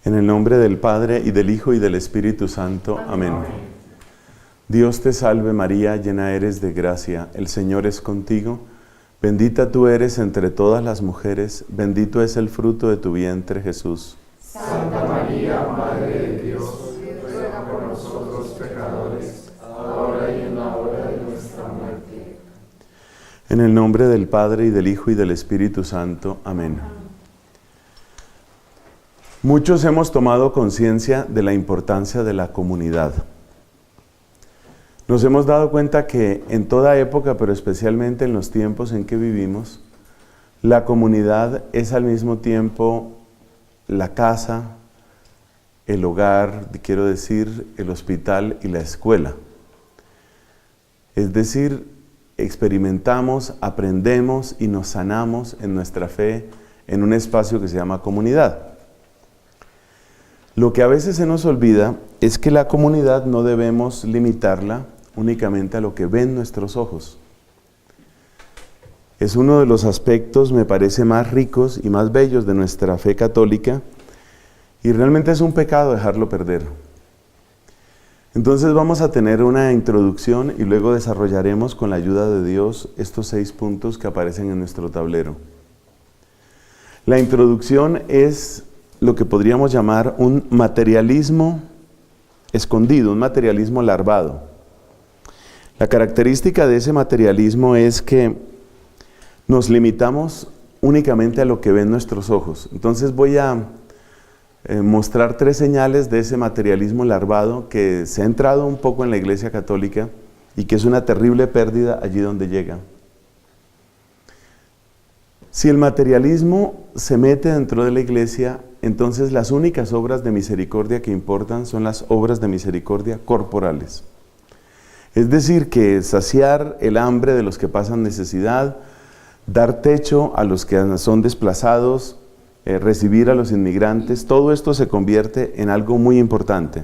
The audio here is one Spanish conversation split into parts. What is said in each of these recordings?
En el nombre del Padre, y del Hijo, y del Espíritu Santo. Amén. Dios te salve María, llena eres de gracia, el Señor es contigo. Bendita tú eres entre todas las mujeres, bendito es el fruto de tu vientre, Jesús. Santa María, Madre de Dios, ruega por nosotros pecadores, ahora y en la hora de nuestra muerte. En el nombre del Padre, y del Hijo, y del Espíritu Santo. Amén. Muchos hemos tomado conciencia de la importancia de la comunidad. Nos hemos dado cuenta que en toda época, pero especialmente en los tiempos en que vivimos, la comunidad es al mismo tiempo la casa, el hogar, quiero decir, el hospital y la escuela. Es decir, experimentamos, aprendemos y nos sanamos en nuestra fe en un espacio que se llama comunidad. Lo que a veces se nos olvida es que la comunidad no debemos limitarla únicamente a lo que ven nuestros ojos. Es uno de los aspectos, me parece, más ricos y más bellos de nuestra fe católica, y realmente es un pecado dejarlo perder. Entonces vamos a tener una introducción y luego desarrollaremos con la ayuda de Dios estos 6 puntos que aparecen en nuestro tablero. La introducción es lo que podríamos llamar un materialismo escondido, un materialismo larvado. La característica de ese materialismo es que nos limitamos únicamente a lo que ven nuestros ojos. Entonces voy a mostrar 3 señales de ese materialismo larvado que se ha entrado un poco en la Iglesia Católica y que es una terrible pérdida allí donde llega. Si el materialismo se mete dentro de la Iglesia, entonces las únicas obras de misericordia que importan son las obras de misericordia corporales. Es decir, que saciar el hambre de los que pasan necesidad, dar techo a los que son desplazados, recibir a los inmigrantes, todo esto se convierte en algo muy importante.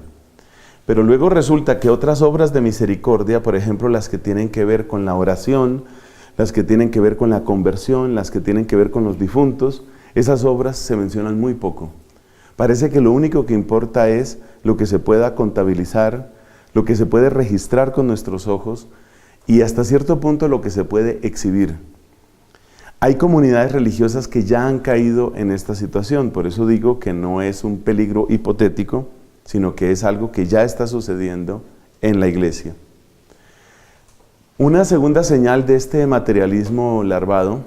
Pero luego resulta que otras obras de misericordia, por ejemplo, las que tienen que ver con la oración, las que tienen que ver con la conversión, las que tienen que ver con los difuntos, esas obras se mencionan muy poco. Parece que lo único que importa es lo que se pueda contabilizar, lo que se puede registrar con nuestros ojos y hasta cierto punto lo que se puede exhibir. Hay comunidades religiosas que ya han caído en esta situación, por eso digo que no es un peligro hipotético, sino que es algo que ya está sucediendo en la Iglesia. Una segunda señal de este materialismo larvado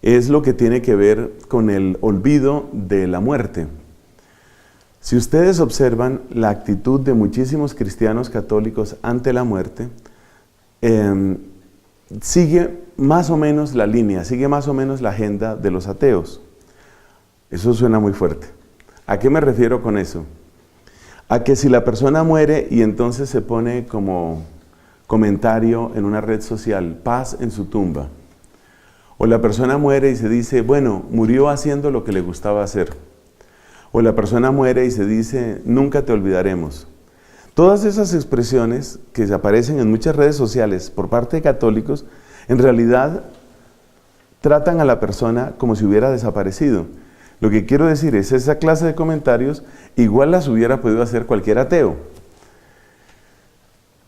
es lo que tiene que ver con el olvido de la muerte. Si ustedes observan la actitud de muchísimos cristianos católicos ante la muerte, sigue más o menos la línea, sigue más o menos la agenda de los ateos. Eso suena muy fuerte. ¿A qué me refiero con eso? A que si la persona muere y entonces se pone como comentario en una red social, paz en su tumba, o la persona muere y se dice, bueno, murió haciendo lo que le gustaba hacer, o la persona muere y se dice, nunca te olvidaremos. Todas esas expresiones que aparecen en muchas redes sociales por parte de católicos, en realidad tratan a la persona como si hubiera desaparecido. Lo que quiero decir es, esa clase de comentarios igual las hubiera podido hacer cualquier ateo.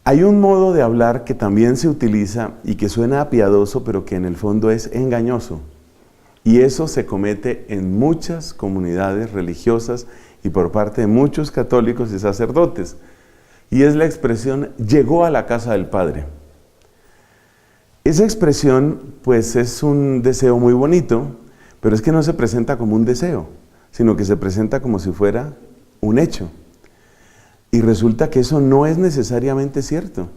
Hay un modo de hablar que también se utiliza y que suena piadoso, pero que en el fondo es engañoso. Y eso se comete en muchas comunidades religiosas y por parte de muchos católicos y sacerdotes. Y es la expresión, llegó a la casa del Padre. Esa expresión, pues, es un deseo muy bonito, pero es que no se presenta como un deseo, sino que se presenta como si fuera un hecho. Y resulta que eso no es necesariamente cierto.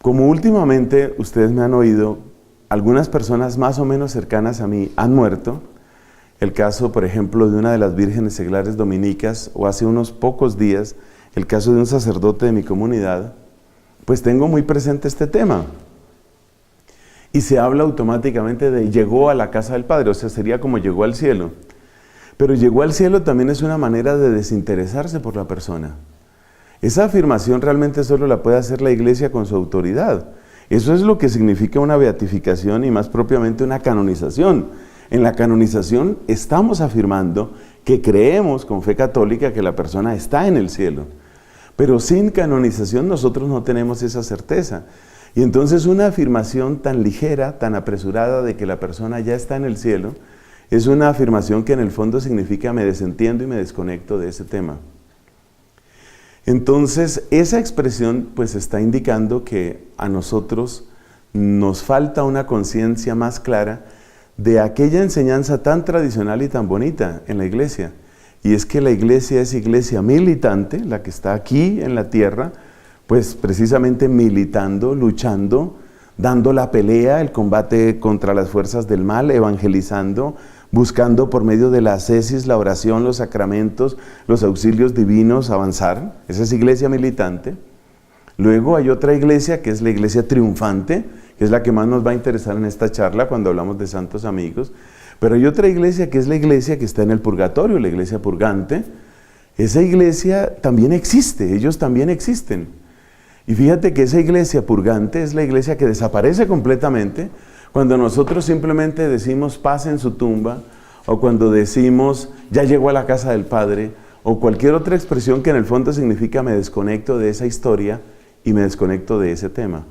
Como últimamente ustedes me han oído, algunas personas más o menos cercanas a mí han muerto. El caso, por ejemplo, de una de las vírgenes seglares dominicas, o hace unos pocos días, el caso de un sacerdote de mi comunidad, pues tengo muy presente este tema. Y se habla automáticamente de llegó a la casa del Padre, o sea, sería como llegó al cielo. Pero llegó al cielo también es una manera de desinteresarse por la persona. Esa afirmación realmente solo la puede hacer la Iglesia con su autoridad. Eso es lo que significa una beatificación y más propiamente una canonización. En la canonización estamos afirmando que creemos con fe católica que la persona está en el cielo. Pero sin canonización nosotros no tenemos esa certeza. Y entonces una afirmación tan ligera, tan apresurada de que la persona ya está en el cielo, es una afirmación que en el fondo significa me desentiendo y me desconecto de ese tema. Entonces esa expresión pues está indicando que a nosotros nos falta una conciencia más clara de aquella enseñanza tan tradicional y tan bonita en la iglesia. Y es que la iglesia es iglesia militante, la que está aquí en la tierra, pues precisamente militando, luchando, dando la pelea, el combate contra las fuerzas del mal, evangelizando, buscando por medio de la ascesis, la oración, los sacramentos, los auxilios divinos avanzar. Esa es iglesia militante. Luego hay otra iglesia que es la iglesia triunfante, que es la que más nos va a interesar en esta charla cuando hablamos de santos amigos. Pero hay otra iglesia que es la iglesia que está en el purgatorio, la iglesia purgante. Esa iglesia también existe, ellos también existen. Y fíjate que esa iglesia purgante es la iglesia que desaparece completamente cuando nosotros simplemente decimos paz en su tumba, o cuando decimos ya llegó a la casa del Padre, o cualquier otra expresión que en el fondo significa me desconecto de esa historia y me desconecto de ese tema.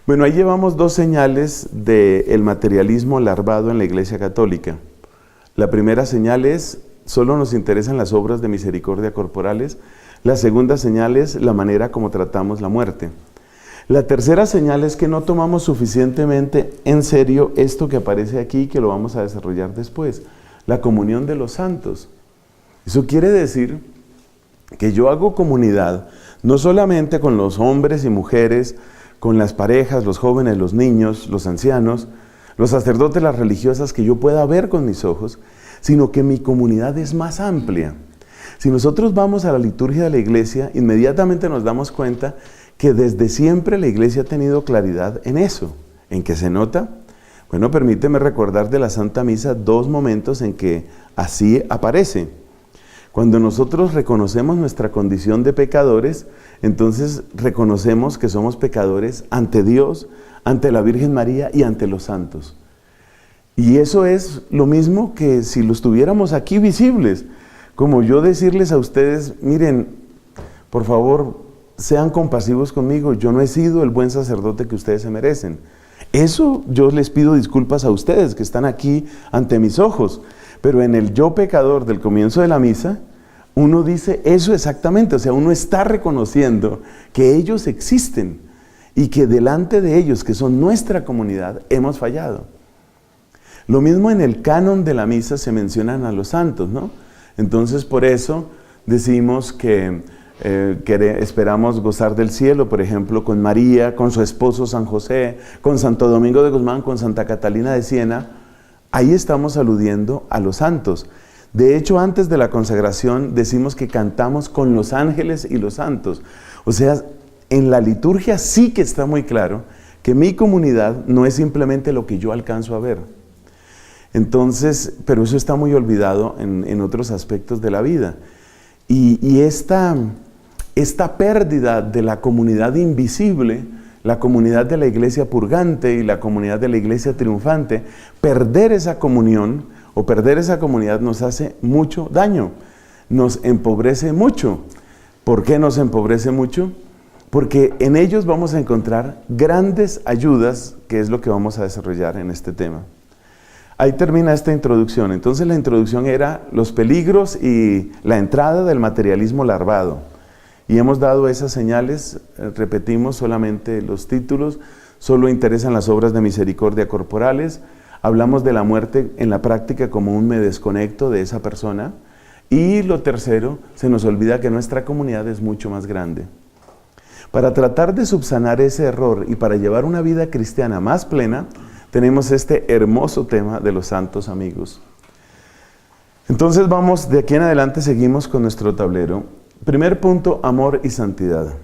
Bueno, ahí llevamos dos señales del materialismo larvado en la Iglesia Católica. La primera señal es, solo nos interesan las obras de misericordia corporales. La segunda señal es la manera como tratamos la muerte. La tercera señal es que no tomamos suficientemente en serio esto que aparece aquí, que lo vamos a desarrollar después, la comunión de los santos. Eso quiere decir que yo hago comunidad no solamente con los hombres y mujeres, con las parejas, los jóvenes, los niños, los ancianos, los sacerdotes, las religiosas que yo pueda ver con mis ojos, sino que mi comunidad es más amplia. Si nosotros vamos a la liturgia de la iglesia, inmediatamente nos damos cuenta que desde siempre la iglesia ha tenido claridad en eso. ¿En qué se nota? Bueno, permíteme recordar de la Santa Misa dos momentos en que así aparece. Cuando nosotros reconocemos nuestra condición de pecadores, entonces reconocemos que somos pecadores ante Dios, ante la Virgen María y ante los santos. Y eso es lo mismo que si los tuviéramos aquí visibles. Como yo decirles a ustedes, miren, por favor, sean compasivos conmigo, yo no he sido el buen sacerdote que ustedes se merecen. Eso yo les pido disculpas a ustedes que están aquí ante mis ojos. Pero en el yo pecador del comienzo de la misa, uno dice eso exactamente, o sea, uno está reconociendo que ellos existen y que delante de ellos, que son nuestra comunidad, hemos fallado. Lo mismo en el canon de la misa se mencionan a los santos, ¿no? Entonces por eso decimos que esperamos gozar del cielo, por ejemplo, con María, con su esposo San José, con Santo Domingo de Guzmán, con Santa Catalina de Siena. Ahí estamos aludiendo a los santos. De hecho, antes de la consagración decimos que cantamos con los ángeles y los santos. O sea, en la liturgia sí que está muy claro que mi comunidad no es simplemente lo que yo alcanzo a ver. Entonces, pero eso está muy olvidado en otros aspectos de la vida. Y esta pérdida de la comunidad invisible, la comunidad de la iglesia purgante y la comunidad de la iglesia triunfante, perder esa comunión o perder esa comunidad nos hace mucho daño, nos empobrece mucho. ¿Por qué nos empobrece mucho? Porque en ellos vamos a encontrar grandes ayudas, que es lo que vamos a desarrollar en este tema. Ahí termina esta introducción. Entonces la introducción era los peligros y la entrada del materialismo larvado. Y hemos dado esas señales, repetimos solamente los títulos, solo interesan las obras de misericordia corporales, hablamos de la muerte en la práctica como un me desconecto de esa persona, y lo tercero, se nos olvida que nuestra comunidad es mucho más grande. Para tratar de subsanar ese error y para llevar una vida cristiana más plena, tenemos este hermoso tema de los santos amigos. Entonces vamos, de aquí en adelante seguimos con nuestro tablero. Primer punto, amor y santidad.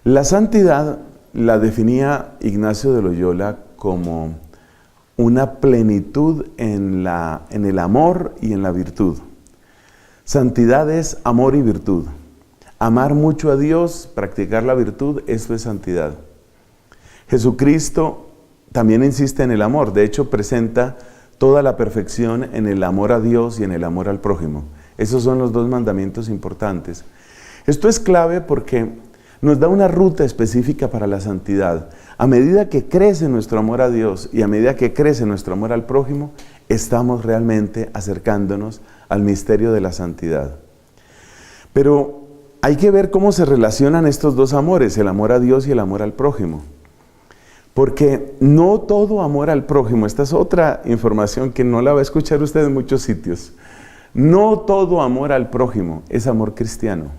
La santidad la definía Ignacio de Loyola como una plenitud en el amor y en la virtud. Santidad es amor y virtud. Amar mucho a Dios, practicar la virtud, eso es santidad. Jesucristo también insiste en el amor. De hecho, presenta toda la perfección en el amor a Dios y en el amor al prójimo. Esos son los dos mandamientos importantes. Esto es clave porque nos da una ruta específica para la santidad. A medida que crece nuestro amor a Dios y a medida que crece nuestro amor al prójimo, estamos realmente acercándonos al misterio de la santidad. Pero hay que ver cómo se relacionan estos dos amores, el amor a Dios y el amor al prójimo. Porque no todo amor al prójimo, esta es otra información que no la va a escuchar usted en muchos sitios. No todo amor al prójimo es amor cristiano.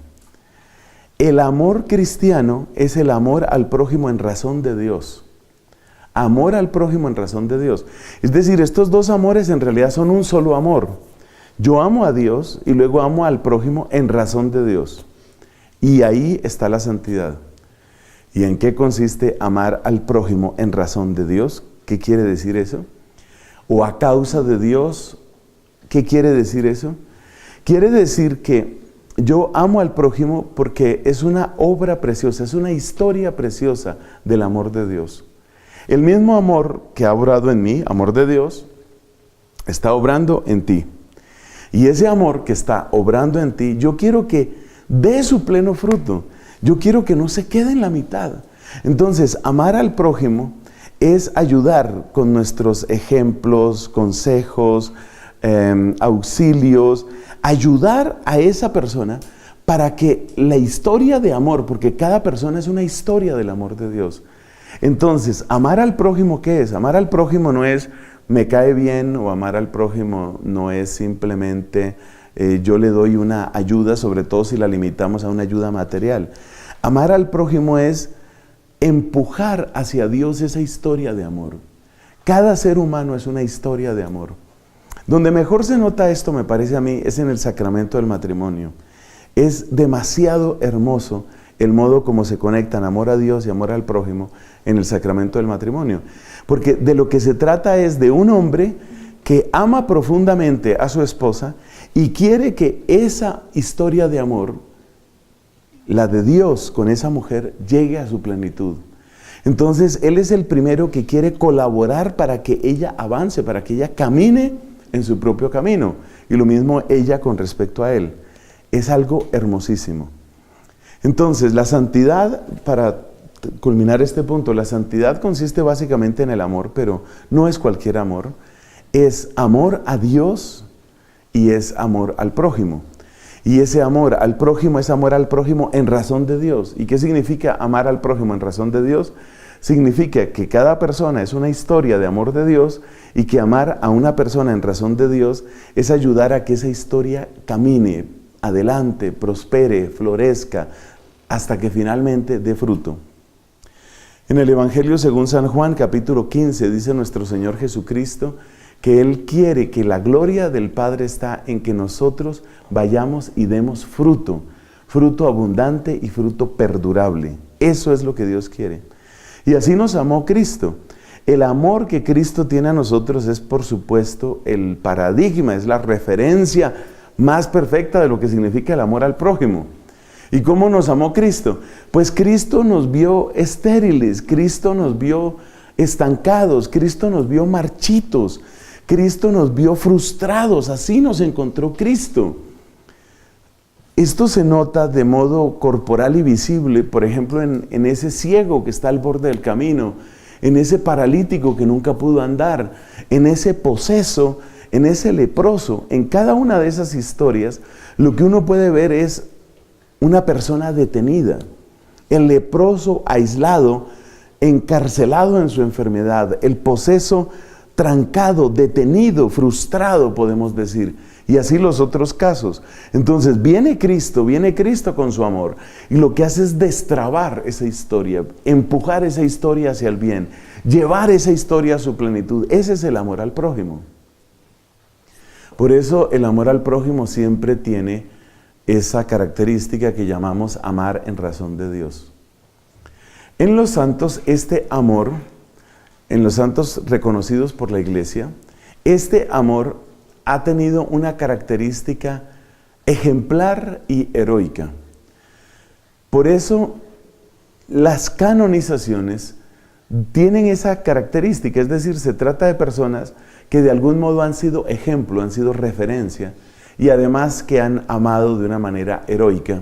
El amor cristiano es el amor al prójimo en razón de Dios. Amor al prójimo en razón de Dios. Es decir, estos dos amores en realidad son un solo amor. Yo amo a Dios y luego amo al prójimo en razón de Dios. Y ahí está la santidad. ¿Y en qué consiste amar al prójimo en razón de Dios? ¿Qué quiere decir eso? ¿O a causa de Dios? ¿Qué quiere decir eso? Quiere decir que yo amo al prójimo porque es una obra preciosa, es una historia preciosa del amor de Dios. El mismo amor que ha obrado en mí, amor de Dios, está obrando en ti. Y ese amor que está obrando en ti, yo quiero que dé su pleno fruto. Yo quiero que no se quede en la mitad. Entonces, amar al prójimo es ayudar con nuestros ejemplos, consejos, auxilios, ayudar a esa persona para que la historia de amor, porque cada persona es una historia del amor de Dios. Entonces, amar al prójimo, ¿qué es? Amar al prójimo no es me cae bien, o amar al prójimo no es simplemente yo le doy una ayuda, sobre todo si la limitamos a una ayuda material. Amar al prójimo es empujar hacia Dios esa historia de amor. Cada ser humano es una historia de amor. Donde mejor se nota esto, me parece a mí, es en el sacramento del matrimonio. Es demasiado hermoso el modo como se conectan amor a Dios y amor al prójimo en el sacramento del matrimonio. Porque de lo que se trata es de un hombre que ama profundamente a su esposa y quiere que esa historia de amor, la de Dios con esa mujer, llegue a su plenitud. Entonces, él es el primero que quiere colaborar para que ella avance, para que ella camine en su propio camino. Y lo mismo ella con respecto a él. Es algo hermosísimo. Entonces, la santidad, para culminar este punto, la santidad consiste básicamente en el amor, pero no es cualquier amor. Es amor a Dios y es amor al prójimo. Y ese amor al prójimo es amor al prójimo en razón de Dios. ¿Y qué significa amar al prójimo en razón de Dios? Significa que cada persona es una historia de amor de Dios y que amar a una persona en razón de Dios es ayudar a que esa historia camine adelante, prospere, florezca, hasta que finalmente dé fruto. En el Evangelio según San Juan, capítulo 15, dice nuestro Señor Jesucristo que Él quiere que la gloria del Padre está en que nosotros vayamos y demos fruto, fruto abundante y fruto perdurable. Eso es lo que Dios quiere. Y así nos amó Cristo. El amor que Cristo tiene a nosotros es, por supuesto, el paradigma, es la referencia más perfecta de lo que significa el amor al prójimo. ¿Y cómo nos amó Cristo? Pues Cristo nos vio estériles, Cristo nos vio estancados, Cristo nos vio marchitos, Cristo nos vio frustrados, así nos encontró Cristo. Esto se nota de modo corporal y visible, por ejemplo, en ese ciego que está al borde del camino, en ese paralítico que nunca pudo andar, en ese poseso, en ese leproso. En cada una de esas historias, lo que uno puede ver es una persona detenida, el leproso aislado, encarcelado en su enfermedad, el poseso trancado, detenido, frustrado, podemos decir, y así los otros casos. Entonces viene Cristo con su amor, y lo que hace es destrabar esa historia, empujar esa historia hacia el bien, llevar esa historia a su plenitud. Ese es el amor al prójimo. Por eso el amor al prójimo siempre tiene esa característica que llamamos amar en razón de Dios. En los santos, este amor, en los santos reconocidos por la Iglesia, este amor ha tenido una característica ejemplar y heroica. Por eso, las canonizaciones tienen esa característica, es decir, se trata de personas que de algún modo han sido ejemplo, han sido referencia y además que han amado de una manera heroica.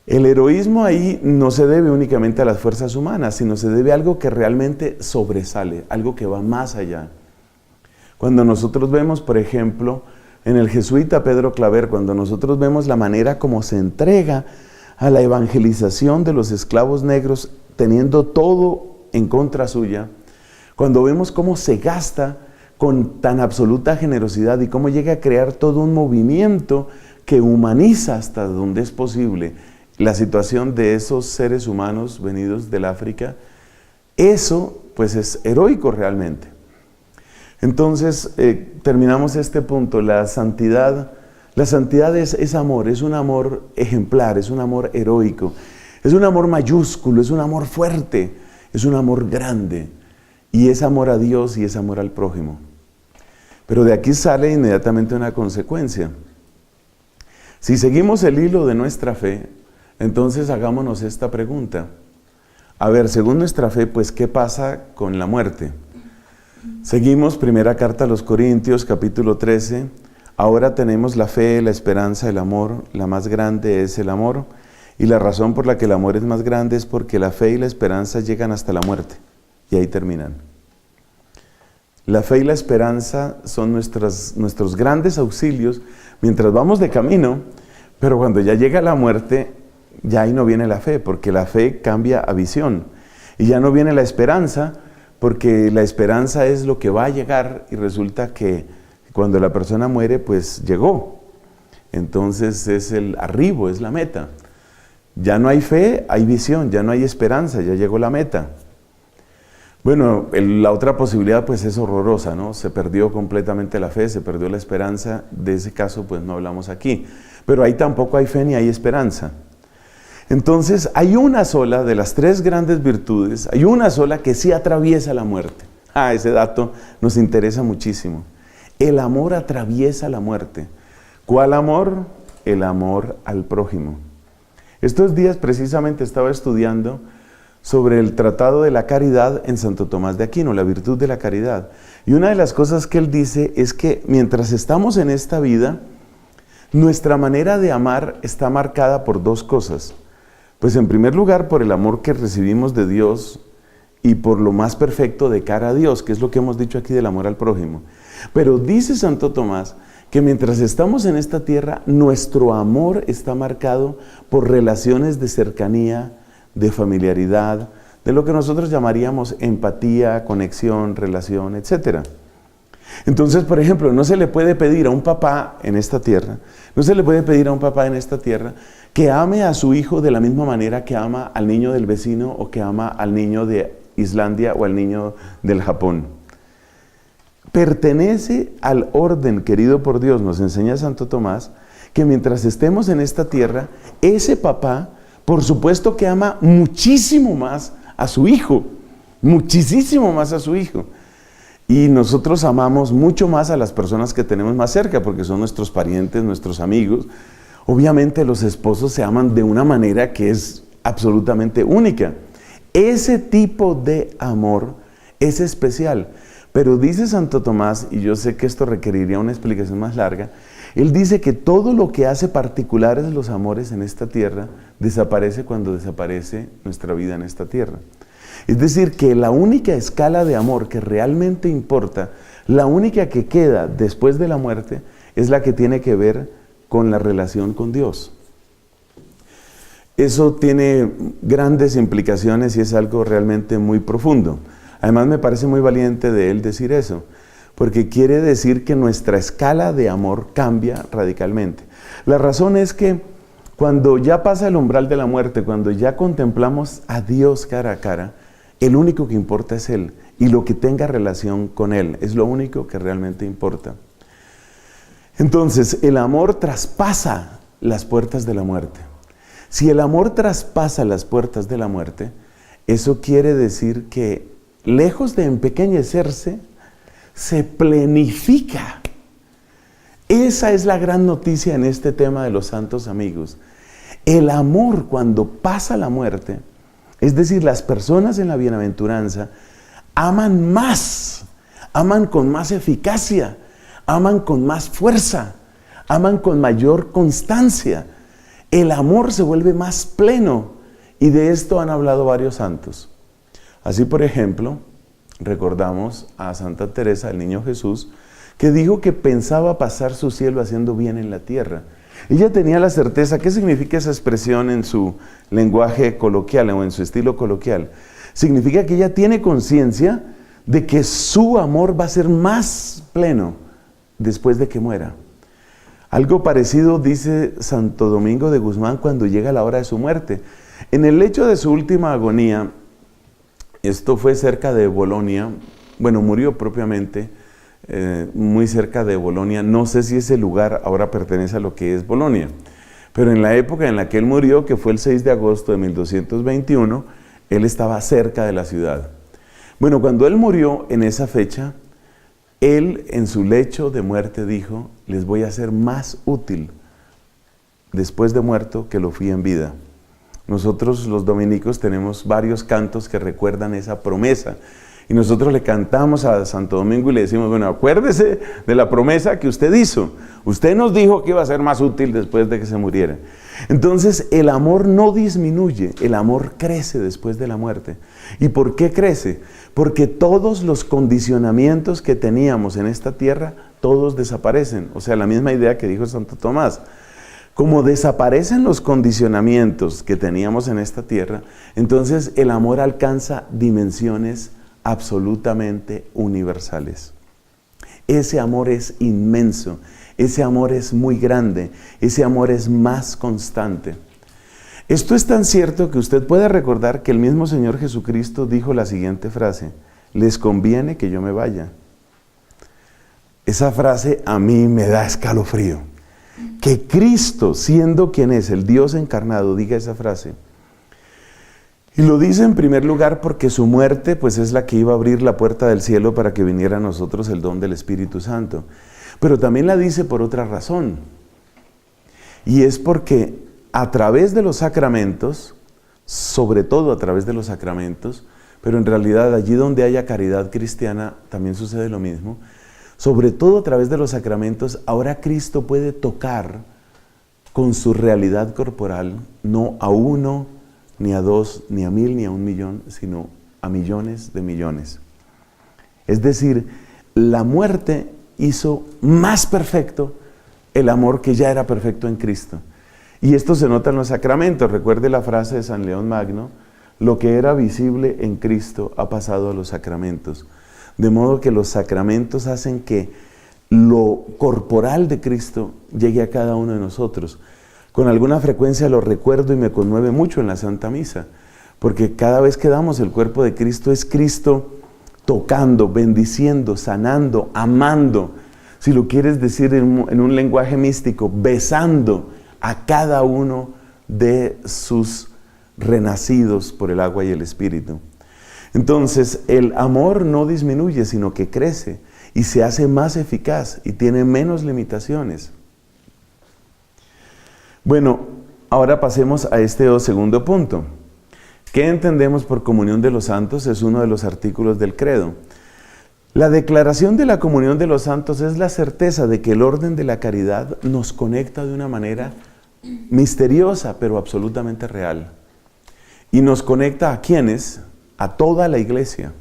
El heroísmo ahí no se debe únicamente a las fuerzas humanas, sino se debe a algo que realmente sobresale, algo que va más allá. Cuando nosotros vemos, por ejemplo, en el jesuita Pedro Claver, cuando nosotros vemos la manera como se entrega a la evangelización de los esclavos negros, teniendo todo en contra suya, cuando vemos cómo se gasta con tan absoluta generosidad y cómo llega a crear todo un movimiento que humaniza hasta donde es posible la situación de esos seres humanos venidos del África, eso pues es heroico realmente. Entonces terminamos este punto. La santidad es amor, es un amor ejemplar, es un amor heroico, es un amor mayúsculo, es un amor fuerte, es un amor grande, y es amor a Dios y es amor al prójimo. Pero de aquí sale inmediatamente una consecuencia. Si seguimos el hilo de nuestra fe, entonces hagámonos esta pregunta. A ver, según nuestra fe, pues, ¿qué pasa con la muerte? Seguimos, primera carta a los Corintios, capítulo 13. Ahora tenemos la fe, la esperanza, el amor. La más grande es el amor. Y la razón por la que el amor es más grande es porque la fe y la esperanza llegan hasta la muerte. Y ahí terminan. La fe y la esperanza son nuestros grandes auxilios mientras vamos de camino, pero cuando ya llega la muerte, ya ahí no viene la fe, porque la fe cambia a visión. Y ya no viene la esperanza, porque la esperanza es lo que va a llegar y resulta que cuando la persona muere, pues llegó. Entonces es el arribo, es la meta. Ya no hay fe, hay visión, ya no hay esperanza, ya llegó la meta. Bueno, la otra posibilidad pues es horrorosa, ¿no? Se perdió completamente la fe, se perdió la esperanza. De ese caso pues no hablamos aquí. Pero ahí tampoco hay fe ni hay esperanza. Entonces hay una sola de las tres grandes virtudes, hay una sola que sí atraviesa la muerte. Ese dato nos interesa muchísimo. El amor atraviesa la muerte. ¿Cuál amor? El amor al prójimo. Estos días precisamente estaba estudiando sobre el Tratado de la Caridad en Santo Tomás de Aquino, la virtud de la caridad. Y una de las cosas que él dice es que mientras estamos en esta vida, nuestra manera de amar está marcada por dos cosas. Pues en primer lugar por el amor que recibimos de Dios y por lo más perfecto de cara a Dios, que es lo que hemos dicho aquí del amor al prójimo. Pero dice Santo Tomás que mientras estamos en esta tierra, nuestro amor está marcado por relaciones de cercanía, de familiaridad, de lo que nosotros llamaríamos empatía, conexión, relación, etc. Entonces, por ejemplo, no se le puede pedir a un papá en esta tierra, que ame a su hijo de la misma manera que ama al niño del vecino o que ama al niño de Islandia o al niño del Japón. Pertenece al orden querido por Dios, nos enseña Santo Tomás, que mientras estemos en esta tierra, ese papá, por supuesto que ama muchísimo más a su hijo, muchísimo más a su hijo. Y nosotros amamos mucho más a las personas que tenemos más cerca, porque son nuestros parientes, nuestros amigos. Obviamente los esposos se aman de una manera que es absolutamente única. Ese tipo de amor es especial. Pero dice Santo Tomás, y yo sé que esto requeriría una explicación más larga, él dice que todo lo que hace particulares los amores en esta tierra desaparece cuando desaparece nuestra vida en esta tierra. Es decir, que la única escala de amor que realmente importa, la única que queda después de la muerte, es la que tiene que ver con la relación con Dios. Eso tiene grandes implicaciones y es algo realmente muy profundo. Además me parece muy valiente de él decir eso, porque quiere decir que nuestra escala de amor cambia radicalmente. La razón es que cuando ya pasa el umbral de la muerte, cuando ya contemplamos a Dios cara a cara, el único que importa es Él, y lo que tenga relación con Él, es lo único que realmente importa. Entonces, el amor traspasa las puertas de la muerte. Si el amor traspasa las puertas de la muerte, eso quiere decir que, lejos de empequeñecerse, se plenifica. Esa es la gran noticia en este tema de los santos amigos. El amor, cuando pasa la muerte, Es decir, las personas en la bienaventuranza aman más, aman con más eficacia, aman con más fuerza, aman con mayor constancia. El amor se vuelve más pleno, y de esto han hablado varios santos. Así, por ejemplo, recordamos a Santa Teresa, el Niño Jesús, que dijo que pensaba pasar su cielo haciendo bien en la tierra. Ella tenía la certeza. ¿Qué significa esa expresión en su lenguaje coloquial o en su estilo coloquial? Significa que ella tiene conciencia de que su amor va a ser más pleno después de que muera. Algo parecido dice Santo Domingo de Guzmán cuando llega la hora de su muerte. En el lecho de su última agonía, esto fue cerca de Bolonia, bueno, murió propiamente muy cerca de Bolonia. No sé si ese lugar ahora pertenece a lo que es Bolonia, pero en la época en la que él murió, que fue el 6 de agosto de 1221, él estaba cerca de la ciudad. Bueno, cuando él murió en esa fecha, él en su lecho de muerte dijo: les voy a ser más útil después de muerto que lo fui en vida. Nosotros los dominicos tenemos varios cantos que recuerdan esa promesa. Y nosotros le cantamos a Santo Domingo y le decimos: bueno, acuérdese de la promesa que usted hizo. Usted nos dijo que iba a ser más útil después de que se muriera. Entonces, el amor no disminuye, el amor crece después de la muerte. ¿Y por qué crece? Porque todos los condicionamientos que teníamos en esta tierra, todos desaparecen. O sea, la misma idea que dijo Santo Tomás. Como desaparecen los condicionamientos que teníamos en esta tierra, entonces el amor alcanza dimensiones absolutamente universales. Ese amor es inmenso, ese amor es muy grande, ese amor es más constante. Esto es tan cierto que usted puede recordar que el mismo Señor Jesucristo dijo la siguiente frase: les conviene que yo me vaya. Esa frase a mí me da escalofrío. Que Cristo, siendo quien es, el Dios encarnado, diga esa frase. Y lo dice en primer lugar porque su muerte pues es la que iba a abrir la puerta del cielo para que viniera a nosotros el don del Espíritu Santo. Pero también la dice por otra razón. Y es porque a través de los sacramentos, sobre todo a través de los sacramentos, pero en realidad allí donde haya caridad cristiana también sucede lo mismo, sobre todo a través de los sacramentos, ahora Cristo puede tocar con su realidad corporal, no a uno, ni a dos, ni a 1000, ni a 1.000.000, sino a millones de millones. Es decir, la muerte hizo más perfecto el amor que ya era perfecto en Cristo. Y esto se nota en los sacramentos. Recuerde la frase de San León Magno: lo que era visible en Cristo ha pasado a los sacramentos. De modo que los sacramentos hacen que lo corporal de Cristo llegue a cada uno de nosotros. Con alguna frecuencia lo recuerdo y me conmueve mucho en la Santa Misa, porque cada vez que damos el cuerpo de Cristo es Cristo tocando, bendiciendo, sanando, amando, si lo quieres decir en un lenguaje místico, besando a cada uno de sus renacidos por el agua y el Espíritu. Entonces, el amor no disminuye, sino que crece y se hace más eficaz y tiene menos limitaciones. Bueno, ahora pasemos a este segundo punto. ¿Qué entendemos por comunión de los santos? Es uno de los artículos del credo. La declaración de la comunión de los santos es la certeza de que el orden de la caridad nos conecta de una manera misteriosa, pero absolutamente real. Y nos conecta ¿a quiénes? A toda la iglesia.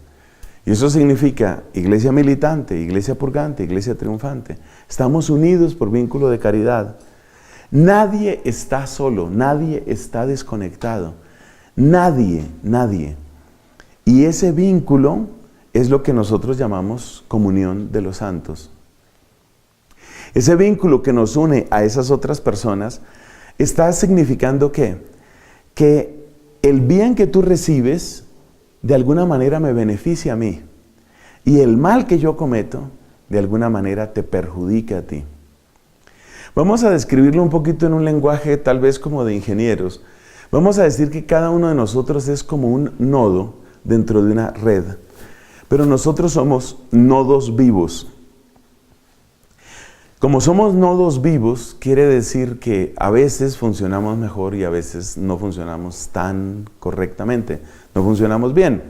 Y eso significa iglesia militante, iglesia purgante, iglesia triunfante. Estamos unidos por vínculo de caridad. Nadie está solo, nadie está desconectado. Nadie, nadie. Y ese vínculo es lo que nosotros llamamos comunión de los santos. Ese vínculo que nos une a esas otras personas está significando ¿qué? Que el bien que tú recibes de alguna manera me beneficia a mí, y el mal que yo cometo de alguna manera te perjudica a ti. Vamos a describirlo un poquito en un lenguaje tal vez como de ingenieros. Vamos a decir que cada uno de nosotros es como un nodo dentro de una red, pero nosotros somos nodos vivos. Como somos nodos vivos, quiere decir que a veces funcionamos mejor y a veces no funcionamos tan correctamente, no funcionamos bien.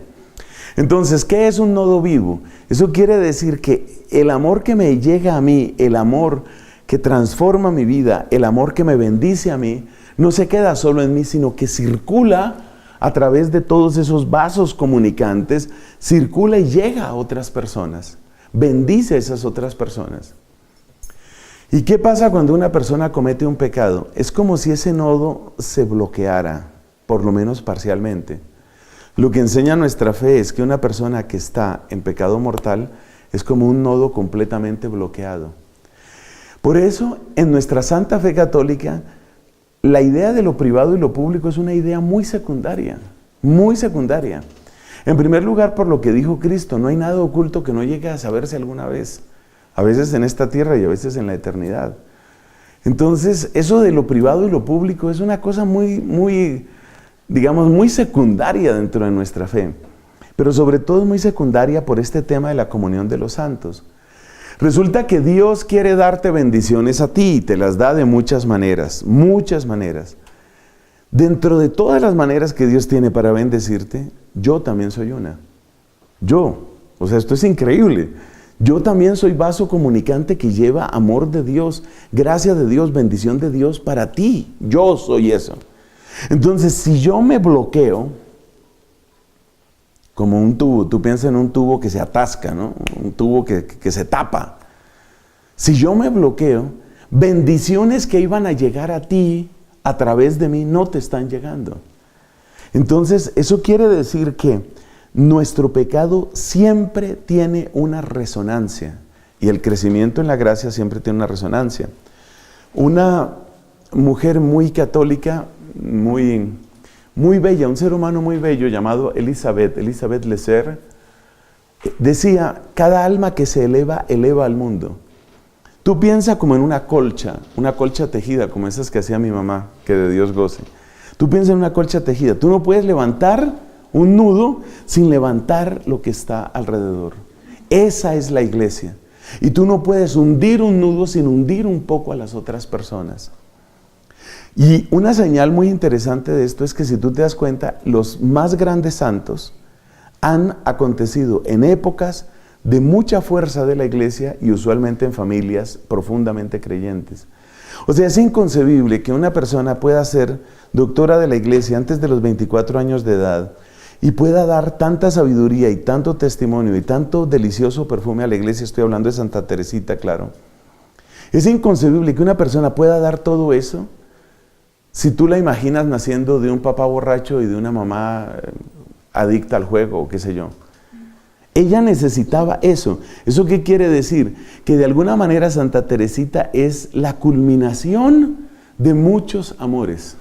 Entonces, ¿qué es un nodo vivo? Eso quiere decir que el amor que me llega a mí, el amor que transforma mi vida, el amor que me bendice a mí, no se queda solo en mí, sino que circula a través de todos esos vasos comunicantes, circula y llega a otras personas, bendice a esas otras personas. ¿Y qué pasa cuando una persona comete un pecado? Es como si ese nodo se bloqueara, por lo menos parcialmente. Lo que enseña nuestra fe es que una persona que está en pecado mortal es como un nodo completamente bloqueado. Por eso, en nuestra Santa Fe Católica, la idea de lo privado y lo público es una idea muy secundaria, muy secundaria. En primer lugar, por lo que dijo Cristo, no hay nada oculto que no llegue a saberse alguna vez. A veces en esta tierra y a veces en la eternidad. Entonces, eso de lo privado y lo público es una cosa muy secundaria dentro de nuestra fe. Pero sobre todo muy secundaria por este tema de la comunión de los santos. Resulta que Dios quiere darte bendiciones a ti y te las da de muchas maneras, muchas maneras. Dentro de todas las maneras que Dios tiene para bendecirte, yo también soy una. Esto es increíble. Yo también soy vaso comunicante que lleva amor de Dios, gracia de Dios, bendición de Dios para ti. Yo soy eso. Entonces, si yo me bloqueo, como un tubo, tú piensas en un tubo que se atasca, ¿no? Un tubo que se tapa. Si yo me bloqueo, bendiciones que iban a llegar a ti a través de mí no te están llegando. Entonces, eso quiere decir que nuestro pecado siempre tiene una resonancia y el crecimiento en la gracia siempre tiene una resonancia. Una mujer muy católica, muy bella, un ser humano muy bello llamado Elizabeth Lesser, decía, cada alma que se eleva, eleva al mundo. Tú piensas como en una colcha tejida, como esas que hacía mi mamá, que de Dios goce. Tú piensas en una colcha tejida, tú no puedes levantar un nudo sin levantar lo que está alrededor. Esa es la iglesia. Y tú no puedes hundir un nudo sin hundir un poco a las otras personas. Y una señal muy interesante de esto es que si tú te das cuenta, los más grandes santos han acontecido en épocas de mucha fuerza de la iglesia y usualmente en familias profundamente creyentes. O sea, es inconcebible que una persona pueda ser doctora de la iglesia antes de los 24 años de edad y pueda dar tanta sabiduría y tanto testimonio y tanto delicioso perfume a la iglesia. Estoy hablando de Santa Teresita, claro. Es inconcebible que una persona pueda dar todo eso si tú la imaginas naciendo de un papá borracho y de una mamá adicta al juego o qué sé yo. Ella necesitaba eso. ¿Eso qué quiere decir? Que de alguna manera Santa Teresita es la culminación de muchos amores.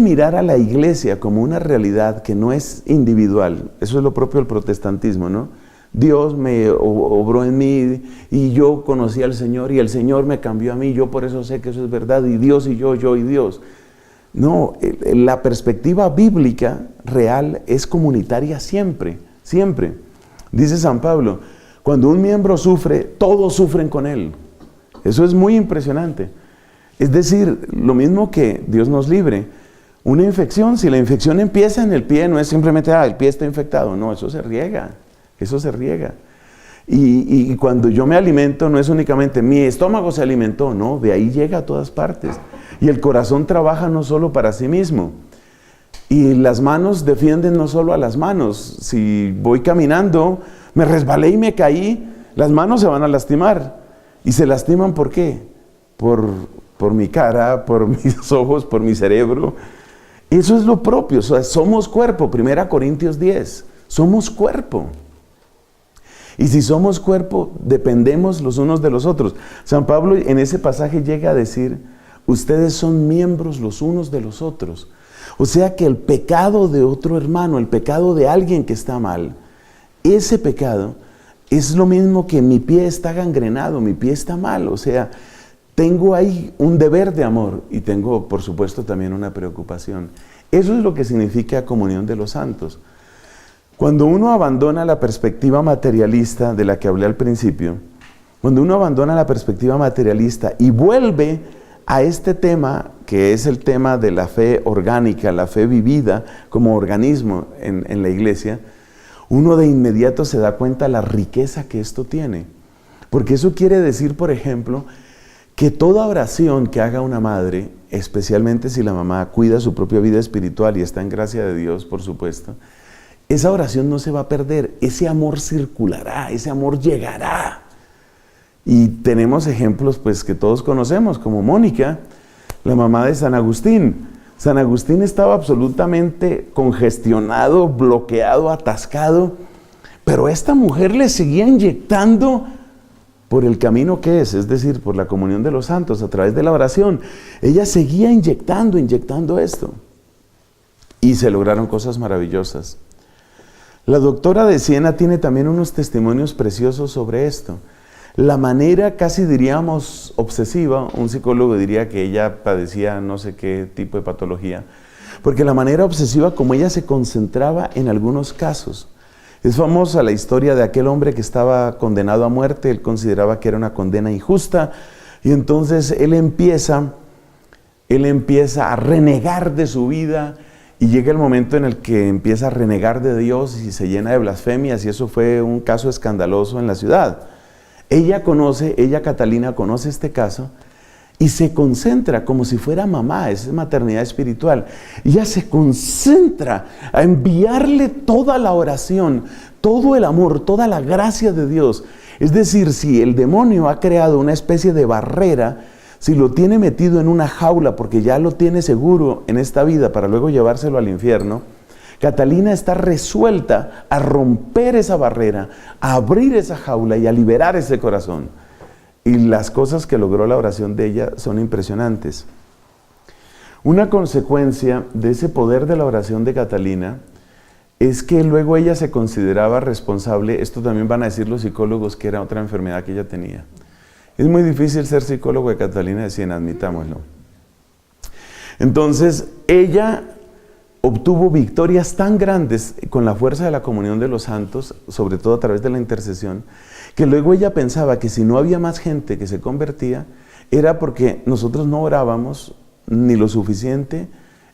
Mirar a la iglesia como una realidad que no es individual, eso es lo propio del protestantismo, ¿no? Dios me obró en mí y yo conocí al Señor y el Señor me cambió a mí, yo por eso sé que eso es verdad, y Dios y yo y Dios. No, la perspectiva bíblica real es comunitaria siempre, siempre. Dice San Pablo, cuando un miembro sufre, todos sufren con él. Eso es muy impresionante. Es decir, lo mismo que Dios nos libre. Una infección, si la infección empieza en el pie, no es simplemente, el pie está infectado. No, eso se riega. Y cuando yo me alimento, no es únicamente mi estómago se alimentó, no, de ahí llega a todas partes. Y el corazón trabaja no solo para sí mismo. Y las manos defienden no solo a las manos. Si voy caminando, me resbalé y me caí, las manos se van a lastimar. ¿Y se lastiman por qué? Por mi cara, por mis ojos, por mi cerebro. Eso es lo propio, o sea, somos cuerpo, 1 Corintios 10, somos cuerpo. Y si somos cuerpo, dependemos los unos de los otros. San Pablo en ese pasaje llega a decir, ustedes son miembros los unos de los otros. O sea que el pecado de otro hermano, el pecado de alguien que está mal, ese pecado es lo mismo que mi pie está gangrenado, mi pie está mal, o sea, tengo ahí un deber de amor y tengo, por supuesto, también una preocupación. Eso es lo que significa comunión de los santos. Cuando uno abandona la perspectiva materialista de la que hablé al principio Cuando uno abandona la perspectiva materialista y vuelve a este tema, que es el tema de la fe orgánica, la fe vivida como organismo en la iglesia, uno de inmediato se da cuenta de la riqueza que esto tiene. Porque eso quiere decir, por ejemplo, que toda oración que haga una madre, especialmente si la mamá cuida su propia vida espiritual y está en gracia de Dios, por supuesto, esa oración no se va a perder, ese amor circulará, ese amor llegará. Y tenemos ejemplos pues que todos conocemos, como Mónica, la mamá de San Agustín. San Agustín estaba absolutamente congestionado, bloqueado, atascado, pero esta mujer le seguía inyectando por el camino que es decir, por la comunión de los santos, a través de la oración. Ella seguía inyectando esto. Y se lograron cosas maravillosas. La doctora de Siena tiene también unos testimonios preciosos sobre esto. La manera, casi diríamos obsesiva, un psicólogo diría que ella padecía no sé qué tipo de patología, porque la manera obsesiva como ella se concentraba en algunos casos. Es famosa la historia de aquel hombre que estaba condenado a muerte, él consideraba que era una condena injusta, y entonces él empieza a renegar de su vida, y llega el momento en el que empieza a renegar de Dios y se llena de blasfemias, y eso fue un caso escandaloso en la ciudad. Ella Catalina conoce este caso y se concentra como si fuera mamá, es maternidad espiritual. Ella se concentra a enviarle toda la oración, todo el amor, toda la gracia de Dios. Es decir, si el demonio ha creado una especie de barrera, si lo tiene metido en una jaula porque ya lo tiene seguro en esta vida para luego llevárselo al infierno, Catalina está resuelta a romper esa barrera, a abrir esa jaula y a liberar ese corazón. Y las cosas que logró la oración de ella son impresionantes. Una consecuencia de ese poder de la oración de Catalina es que luego ella se consideraba responsable, esto también van a decir los psicólogos que era otra enfermedad que ella tenía. Es muy difícil ser psicólogo de Catalina de Siena, admitámoslo. Entonces, ella obtuvo victorias tan grandes con la fuerza de la comunión de los santos, sobre todo a través de la intercesión, que luego ella pensaba que si no había más gente que se convertía, era porque nosotros no orábamos ni lo suficiente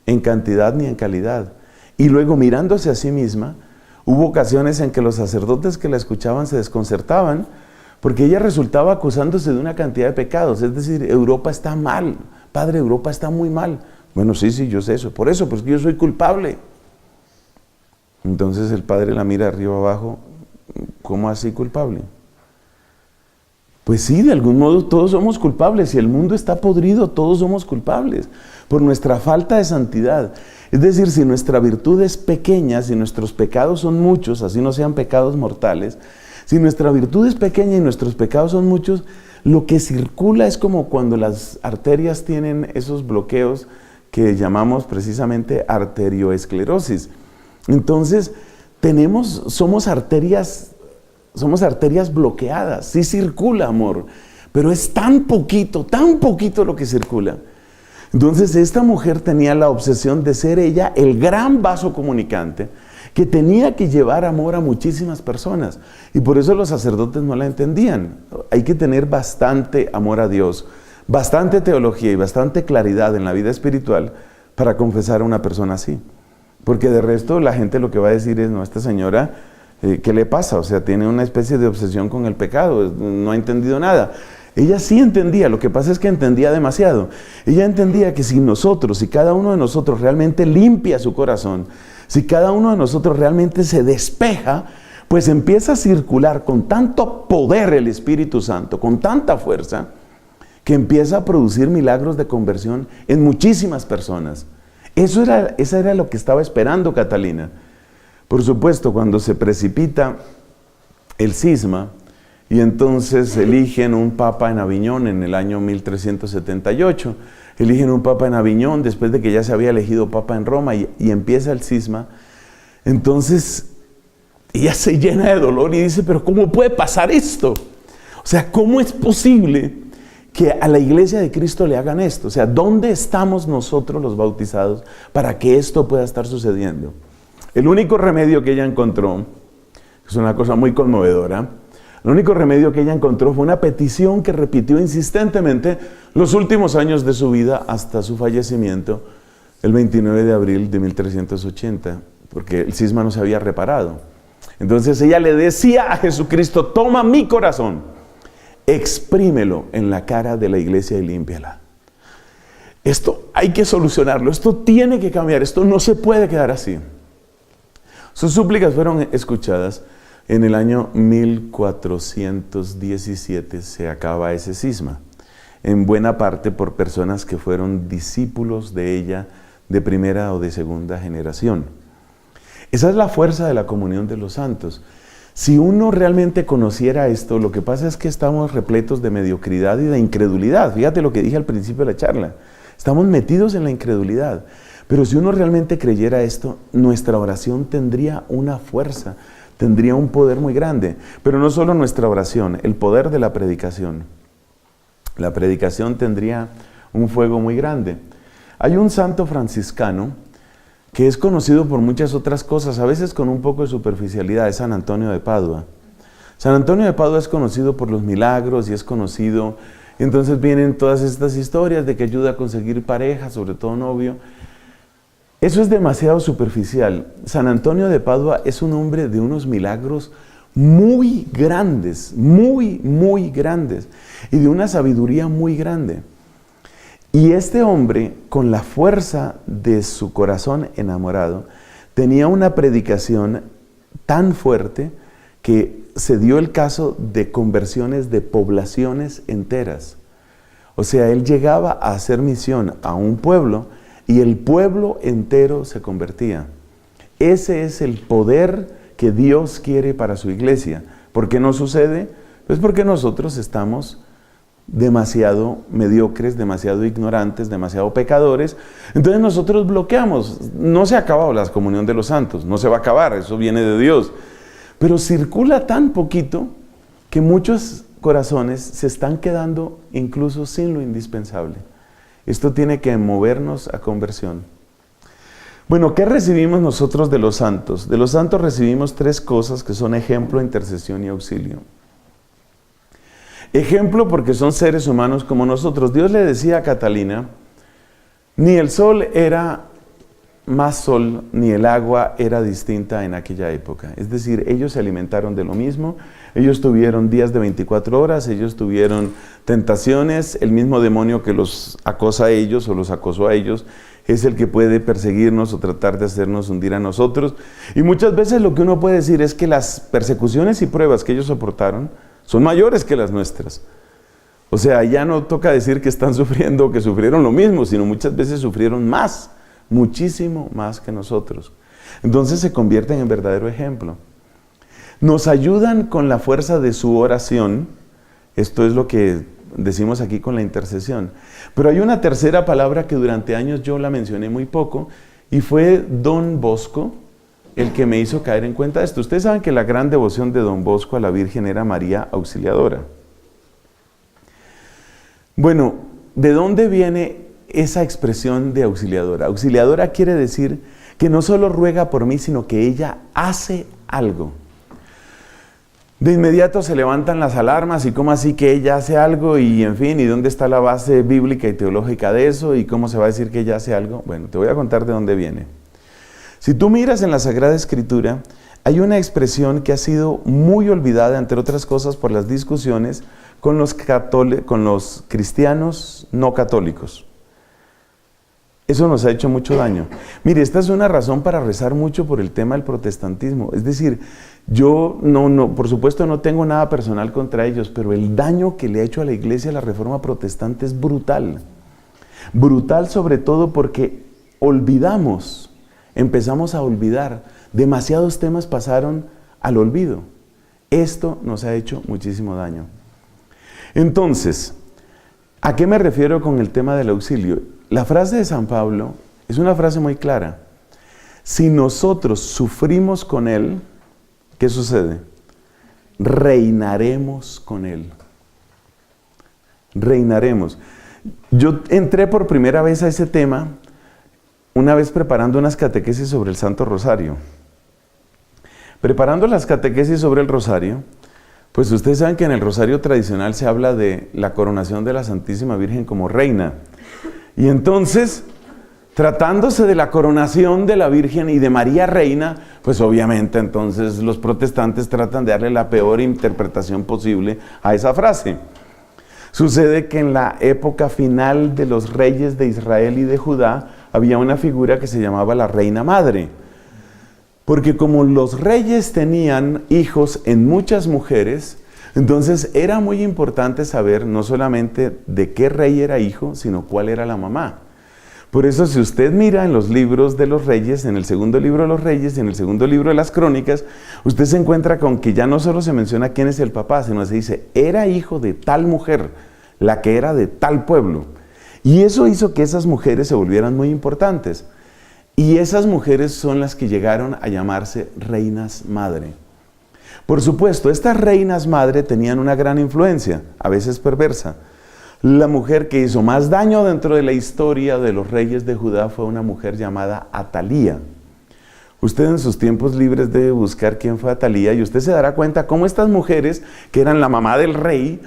en cantidad ni en calidad. Y luego, mirándose a sí misma, hubo ocasiones en que los sacerdotes que la escuchaban se desconcertaban, porque ella resultaba acusándose de una cantidad de pecados. Es decir, Europa está mal, Padre, Europa está muy mal. Bueno, sí, yo sé eso. Por eso, pues yo soy culpable. Entonces el padre la mira arriba abajo. ¿Cómo así culpable? Pues sí, de algún modo todos somos culpables. Si el mundo está podrido, todos somos culpables por nuestra falta de santidad. Es decir, si nuestra virtud es pequeña, si nuestros pecados son muchos, así no sean pecados mortales, si nuestra virtud es pequeña y nuestros pecados son muchos, lo que circula es como cuando las arterias tienen esos bloqueos que llamamos precisamente arterioesclerosis. Entonces, somos arterias bloqueadas. Sí circula amor, pero es tan poquito lo que circula. Entonces, esta mujer tenía la obsesión de ser ella el gran vaso comunicante que tenía que llevar amor a muchísimas personas. Y por eso los sacerdotes no la entendían. Hay que tener bastante amor a Dios, bastante teología y bastante claridad en la vida espiritual para confesar a una persona así. Porque de resto la gente lo que va a decir es, no, esta señora, ¿qué le pasa? O sea, tiene una especie de obsesión con el pecado, no ha entendido nada. Ella sí entendía, lo que pasa es que entendía demasiado. Ella entendía que si cada uno de nosotros realmente limpia su corazón, si cada uno de nosotros realmente se despeja, pues empieza a circular con tanto poder el Espíritu Santo, con tanta fuerza, que empieza a producir milagros de conversión en muchísimas personas. Esa era lo que estaba esperando Catalina. Por supuesto, cuando se precipita el cisma, y entonces eligen un papa en Aviñón en el año 1378, eligen un papa en Aviñón después de que ya se había elegido papa en Roma y empieza el cisma. Entonces ella se llena de dolor y dice, pero ¿cómo puede pasar esto? O sea, ¿cómo es posible que a la iglesia de Cristo le hagan esto? O sea, ¿dónde estamos nosotros los bautizados para que esto pueda estar sucediendo? El único remedio que ella encontró, es una cosa muy conmovedora, El único remedio que ella encontró fue una petición que repitió insistentemente los últimos años de su vida hasta su fallecimiento el 29 de abril de 1380, porque el cisma no se había reparado. Entonces ella le decía a Jesucristo: toma mi corazón, exprímelo en la cara de la iglesia y límpiala. Esto hay que solucionarlo, esto tiene que cambiar, esto no se puede quedar así. Sus súplicas fueron escuchadas. En el año 1417 se acaba ese cisma, en buena parte por personas que fueron discípulos de ella de primera o de segunda generación. Esa es la fuerza de la comunión de los santos. Si uno realmente conociera esto, lo que pasa es que estamos repletos de mediocridad y de incredulidad. Fíjate lo que dije al principio de la charla. Estamos metidos en la incredulidad. Pero si uno realmente creyera esto, nuestra oración tendría una fuerza, tendría un poder muy grande. Pero no solo nuestra oración, el poder de la predicación. La predicación tendría un fuego muy grande. Hay un santo franciscano que es conocido por muchas otras cosas, a veces con un poco de superficialidad, es San Antonio de Padua. San Antonio de Padua es conocido por los milagros y es conocido, entonces vienen todas estas historias de que ayuda a conseguir pareja, sobre todo novio. Eso es demasiado superficial. San Antonio de Padua es un hombre de unos milagros muy grandes, muy grandes, y de una sabiduría muy grande. Y este hombre, con la fuerza de su corazón enamorado, tenía una predicación tan fuerte que se dio el caso de conversiones de poblaciones enteras. O sea, él llegaba a hacer misión a un pueblo y el pueblo entero se convertía. Ese es el poder que Dios quiere para su iglesia. ¿Por qué no sucede? Pues porque nosotros estamos demasiado mediocres, demasiado ignorantes, demasiado pecadores. Entonces nosotros bloqueamos. No se ha acabado la comunión de los santos, no se va a acabar, eso viene de Dios. Pero circula tan poquito que muchos corazones se están quedando incluso sin lo indispensable. Esto tiene que movernos a conversión. Bueno, ¿qué recibimos nosotros de los santos? De los santos recibimos tres cosas que son ejemplo, intercesión y auxilio. Ejemplo porque son seres humanos como nosotros. Dios le decía a Catalina, ni el sol era más sol, ni el agua era distinta en aquella época. Es decir, ellos se alimentaron de lo mismo, ellos tuvieron días de 24 horas, ellos tuvieron tentaciones, el mismo demonio que los acosa a ellos o los acosó a ellos, es el que puede perseguirnos o tratar de hacernos hundir a nosotros. Y muchas veces lo que uno puede decir es que las persecuciones y pruebas que ellos soportaron son mayores que las nuestras. O sea, ya no toca decir que están sufriendo o que sufrieron lo mismo, sino muchas veces sufrieron más, muchísimo más que nosotros. Entonces se convierten en verdadero ejemplo. Nos ayudan con la fuerza de su oración. Esto es lo que decimos aquí con la intercesión. Pero hay una tercera palabra que durante años yo la mencioné muy poco y fue Don Bosco el que me hizo caer en cuenta de esto. Ustedes saben que la gran devoción de Don Bosco a la Virgen era María Auxiliadora. Bueno, ¿de dónde viene esa expresión de auxiliadora? Auxiliadora quiere decir que no solo ruega por mí, sino que ella hace algo. De inmediato se levantan las alarmas y cómo así que ella hace algo y en fin, ¿y dónde está la base bíblica y teológica de eso? ¿Y cómo se va a decir que ella hace algo? Bueno, te voy a contar de dónde viene. Si tú miras en la Sagrada Escritura, hay una expresión que ha sido muy olvidada, entre otras cosas, por las discusiones con los cristianos no católicos. Eso nos ha hecho mucho daño. Mire, esta es una razón para rezar mucho por el tema del protestantismo. Es decir, yo por supuesto no tengo nada personal contra ellos, pero el daño que le ha hecho a la iglesia la Reforma Protestante es brutal. Brutal sobre todo porque empezamos a olvidar. Demasiados temas pasaron al olvido. Esto nos ha hecho muchísimo daño. Entonces, ¿a qué me refiero con el tema del auxilio? La frase de San Pablo es una frase muy clara. Si nosotros sufrimos con Él, ¿qué sucede? Reinaremos con Él. Reinaremos. Yo entré por primera vez a ese tema una vez preparando unas catequesis sobre el Santo Rosario. Preparando las catequesis sobre el Rosario, Pues ustedes saben que en el rosario tradicional se habla de la coronación de la Santísima Virgen como reina. Y entonces, tratándose de la coronación de la Virgen y de María reina, pues obviamente entonces los protestantes tratan de darle la peor interpretación posible a esa frase. Sucede que en la época final de los reyes de Israel y de Judá había una figura que se llamaba la Reina Madre. Porque como los reyes tenían hijos en muchas mujeres, entonces era muy importante saber no solamente de qué rey era hijo, sino cuál era la mamá. Por eso si usted mira en los libros de los reyes, en el segundo libro de los reyes y en el segundo libro de las crónicas, usted se encuentra con que ya no solo se menciona quién es el papá, sino se dice, era hijo de tal mujer, la que era de tal pueblo. Y eso hizo que esas mujeres se volvieran muy importantes. Y esas mujeres son las que llegaron a llamarse reinas madre. Por supuesto, estas reinas madre tenían una gran influencia, a veces perversa. La mujer que hizo más daño dentro de la historia de los reyes de Judá fue una mujer llamada Atalía. Usted en sus tiempos libres debe buscar quién fue Atalía y usted se dará cuenta cómo estas mujeres, que eran la mamá del rey,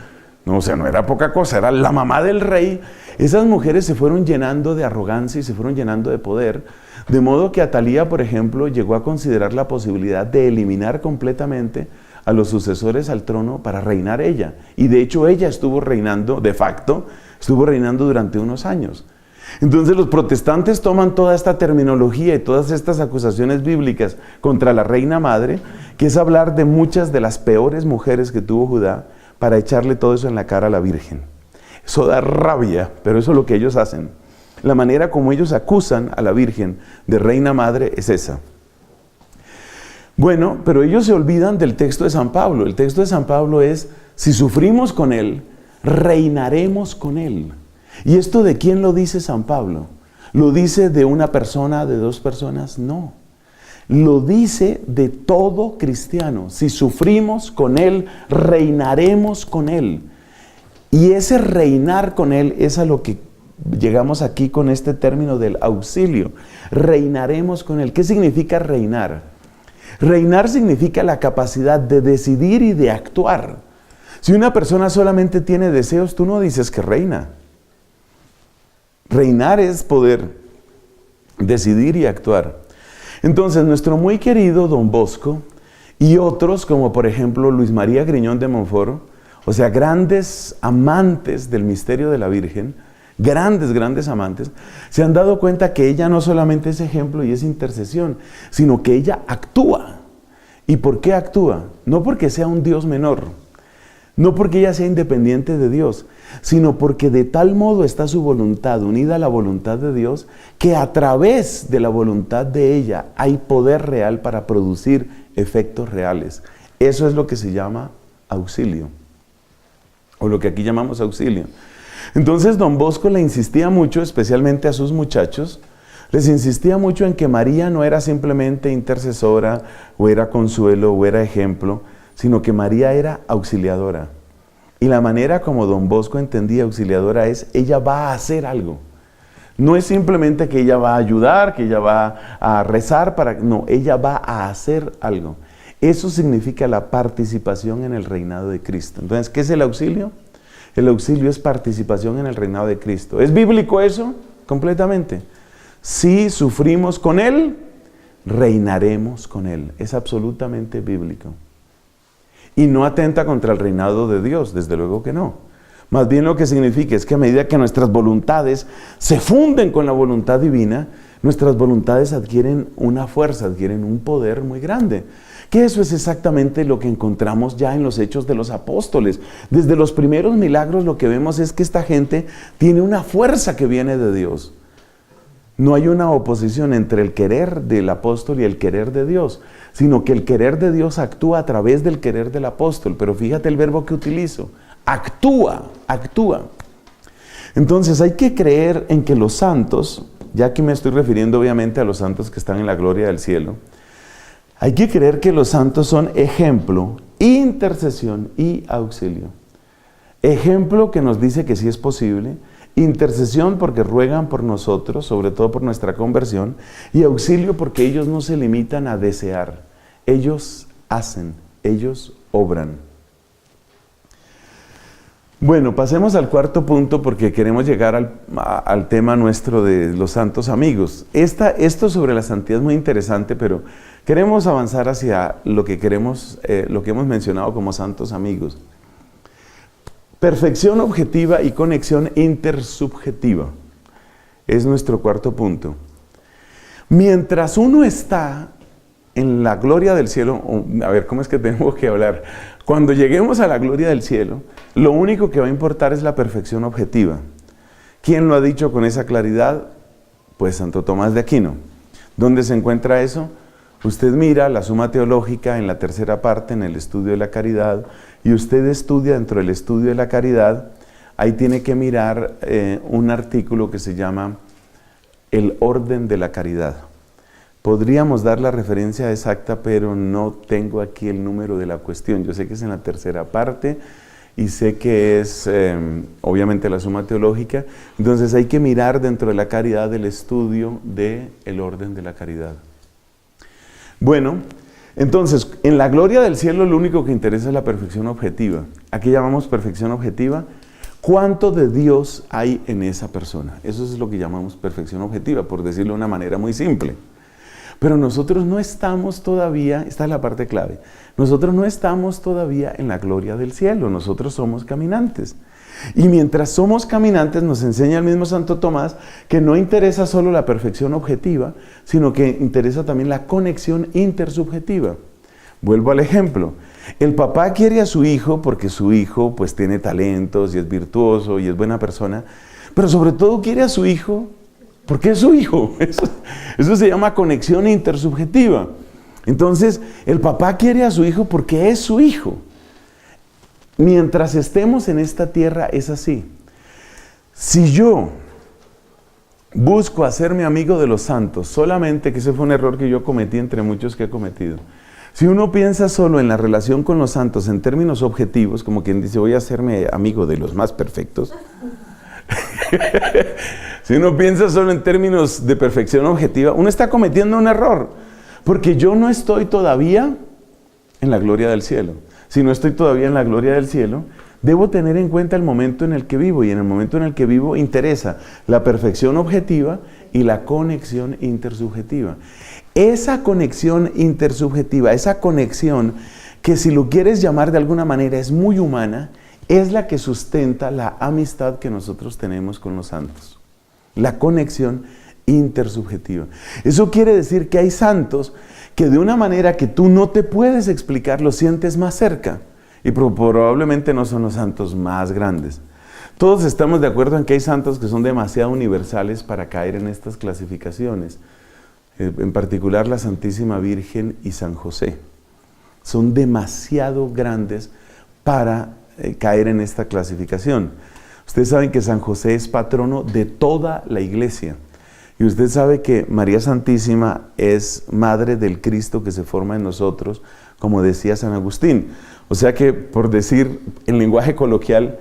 no, o sea, no era poca cosa, era la mamá del rey, esas mujeres se fueron llenando de arrogancia y se fueron llenando de poder, de modo que Atalía, por ejemplo, llegó a considerar la posibilidad de eliminar completamente a los sucesores al trono para reinar ella. Y de hecho ella estuvo reinando, de facto, estuvo reinando durante unos años. Entonces los protestantes toman toda esta terminología y todas estas acusaciones bíblicas contra la reina madre, que es hablar de muchas de las peores mujeres que tuvo Judá, para echarle todo eso en la cara a la Virgen. Eso da rabia, pero eso es lo que ellos hacen. La manera como ellos acusan a la Virgen de reina madre es esa. Bueno, pero ellos se olvidan del texto de San Pablo. El texto de San Pablo es, si sufrimos con Él, reinaremos con Él. ¿Y esto de quién lo dice San Pablo? ¿Lo dice de una persona, de dos personas? No. Lo dice de todo cristiano. Si sufrimos con Él, reinaremos con Él. Y ese reinar con Él es a lo que llegamos aquí con este término del auxilio. Reinaremos con Él. ¿Qué significa reinar? Reinar significa la capacidad de decidir y de actuar. Si una persona solamente tiene deseos, tú no dices que reina. Reinar es poder decidir y actuar. Entonces, nuestro muy querido Don Bosco y otros, como por ejemplo Luis María Griñón de Montfort, o sea, grandes amantes del misterio de la Virgen, grandes amantes, se han dado cuenta que ella no solamente es ejemplo y es intercesión, sino que ella actúa. ¿Y por qué actúa? No porque sea un Dios menor, no porque ella sea independiente de Dios, sino porque de tal modo está su voluntad unida a la voluntad de Dios, que a través de la voluntad de ella hay poder real para producir efectos reales. Eso es lo que se llama auxilio, o lo que aquí llamamos auxilio. Entonces Don Bosco le insistía mucho, especialmente a sus muchachos, les insistía mucho en que María no era simplemente intercesora, o era consuelo, o era ejemplo, sino que María era auxiliadora. Y la manera como Don Bosco entendía auxiliadora es, ella va a hacer algo. No es simplemente que ella va a ayudar, que ella va a rezar, no, ella va a hacer algo. Eso significa la participación en el reinado de Cristo. Entonces, ¿qué es el auxilio? El auxilio es participación en el reinado de Cristo. ¿Es bíblico eso? Completamente. Si sufrimos con Él, reinaremos con Él. Es absolutamente bíblico. Y no atenta contra el reinado de Dios, desde luego que no. Más bien lo que significa es que a medida que nuestras voluntades se funden con la voluntad divina, nuestras voluntades adquieren una fuerza, adquieren un poder muy grande. Que eso es exactamente lo que encontramos ya en los Hechos de los Apóstoles. Desde los primeros milagros lo que vemos es que esta gente tiene una fuerza que viene de Dios. No hay una oposición entre el querer del apóstol y el querer de Dios, sino que el querer de Dios actúa a través del querer del apóstol. Pero fíjate el verbo que utilizo, actúa. Entonces hay que creer en que los santos, ya aquí me estoy refiriendo obviamente a los santos que están en la gloria del cielo, hay que creer que los santos son ejemplo, intercesión y auxilio. Ejemplo que nos dice que sí es posible, intercesión porque ruegan por nosotros, sobre todo por nuestra conversión, y auxilio porque ellos no se limitan a desear, ellos hacen, ellos obran. Bueno, pasemos al cuarto punto porque queremos llegar al tema nuestro de los santos amigos. Esto sobre la santidad es muy interesante, pero queremos avanzar hacia lo que hemos mencionado como santos amigos. Perfección objetiva y conexión intersubjetiva. Es nuestro cuarto punto. Mientras uno está en la gloria del cielo, a ver, ¿cómo es que tengo que hablar? Cuando lleguemos a la gloria del cielo, lo único que va a importar es la perfección objetiva. ¿Quién lo ha dicho con esa claridad? Pues Santo Tomás de Aquino. ¿Dónde se encuentra eso? Usted mira la Suma Teológica en la tercera parte, en el estudio de la caridad, y usted estudia dentro del estudio de la caridad, ahí tiene que mirar un artículo que se llama El orden de la caridad. Podríamos dar la referencia exacta, pero no tengo aquí el número de la cuestión. Yo sé que es en la tercera parte y sé que es obviamente la Suma Teológica. Entonces hay que mirar dentro de la caridad el estudio del orden de la caridad. Bueno, entonces en la gloria del cielo lo único que interesa es la perfección objetiva. ¿A qué llamamos perfección objetiva? ¿Cuánto de Dios hay en esa persona? Eso es lo que llamamos perfección objetiva, por decirlo de una manera muy simple. Pero nosotros no estamos todavía, esta es la parte clave, nosotros no estamos todavía en la gloria del cielo, nosotros somos caminantes. Y mientras somos caminantes nos enseña el mismo Santo Tomás que no interesa solo la perfección objetiva, sino que interesa también la conexión intersubjetiva. Vuelvo al ejemplo, el papá quiere a su hijo porque su hijo pues tiene talentos y es virtuoso y es buena persona, pero sobre todo quiere a su hijo porque es su hijo. Eso se llama conexión intersubjetiva. Entonces, el papá quiere a su hijo porque es su hijo. Mientras estemos en esta tierra es así. Si yo busco hacerme amigo de los santos, solamente, que ese fue un error que yo cometí entre muchos que he cometido. Si uno piensa solo en la relación con los santos en términos objetivos, como quien dice, voy a hacerme amigo de los más perfectos. Si uno piensa solo en términos de perfección objetiva, uno está cometiendo un error, porque yo no estoy todavía en la gloria del cielo. Si no estoy todavía en la gloria del cielo, debo tener en cuenta el momento en el que vivo, y en el momento en el que vivo interesa la perfección objetiva y la conexión intersubjetiva. Esa conexión intersubjetiva, esa conexión que si lo quieres llamar de alguna manera es muy humana, es la que sustenta la amistad que nosotros tenemos con los santos. La conexión intersubjetiva. Eso quiere decir que hay santos que de una manera que tú no te puedes explicar, los sientes más cerca. Y probablemente no son los santos más grandes. Todos estamos de acuerdo en que hay santos que son demasiado universales para caer en estas clasificaciones. En particular la Santísima Virgen y San José. Son demasiado grandes para caer en esta clasificación. Ustedes saben que San José es patrono de toda la iglesia. Y usted sabe que María Santísima es madre del Cristo que se forma en nosotros, como decía San Agustín. O sea que, por decir en lenguaje coloquial,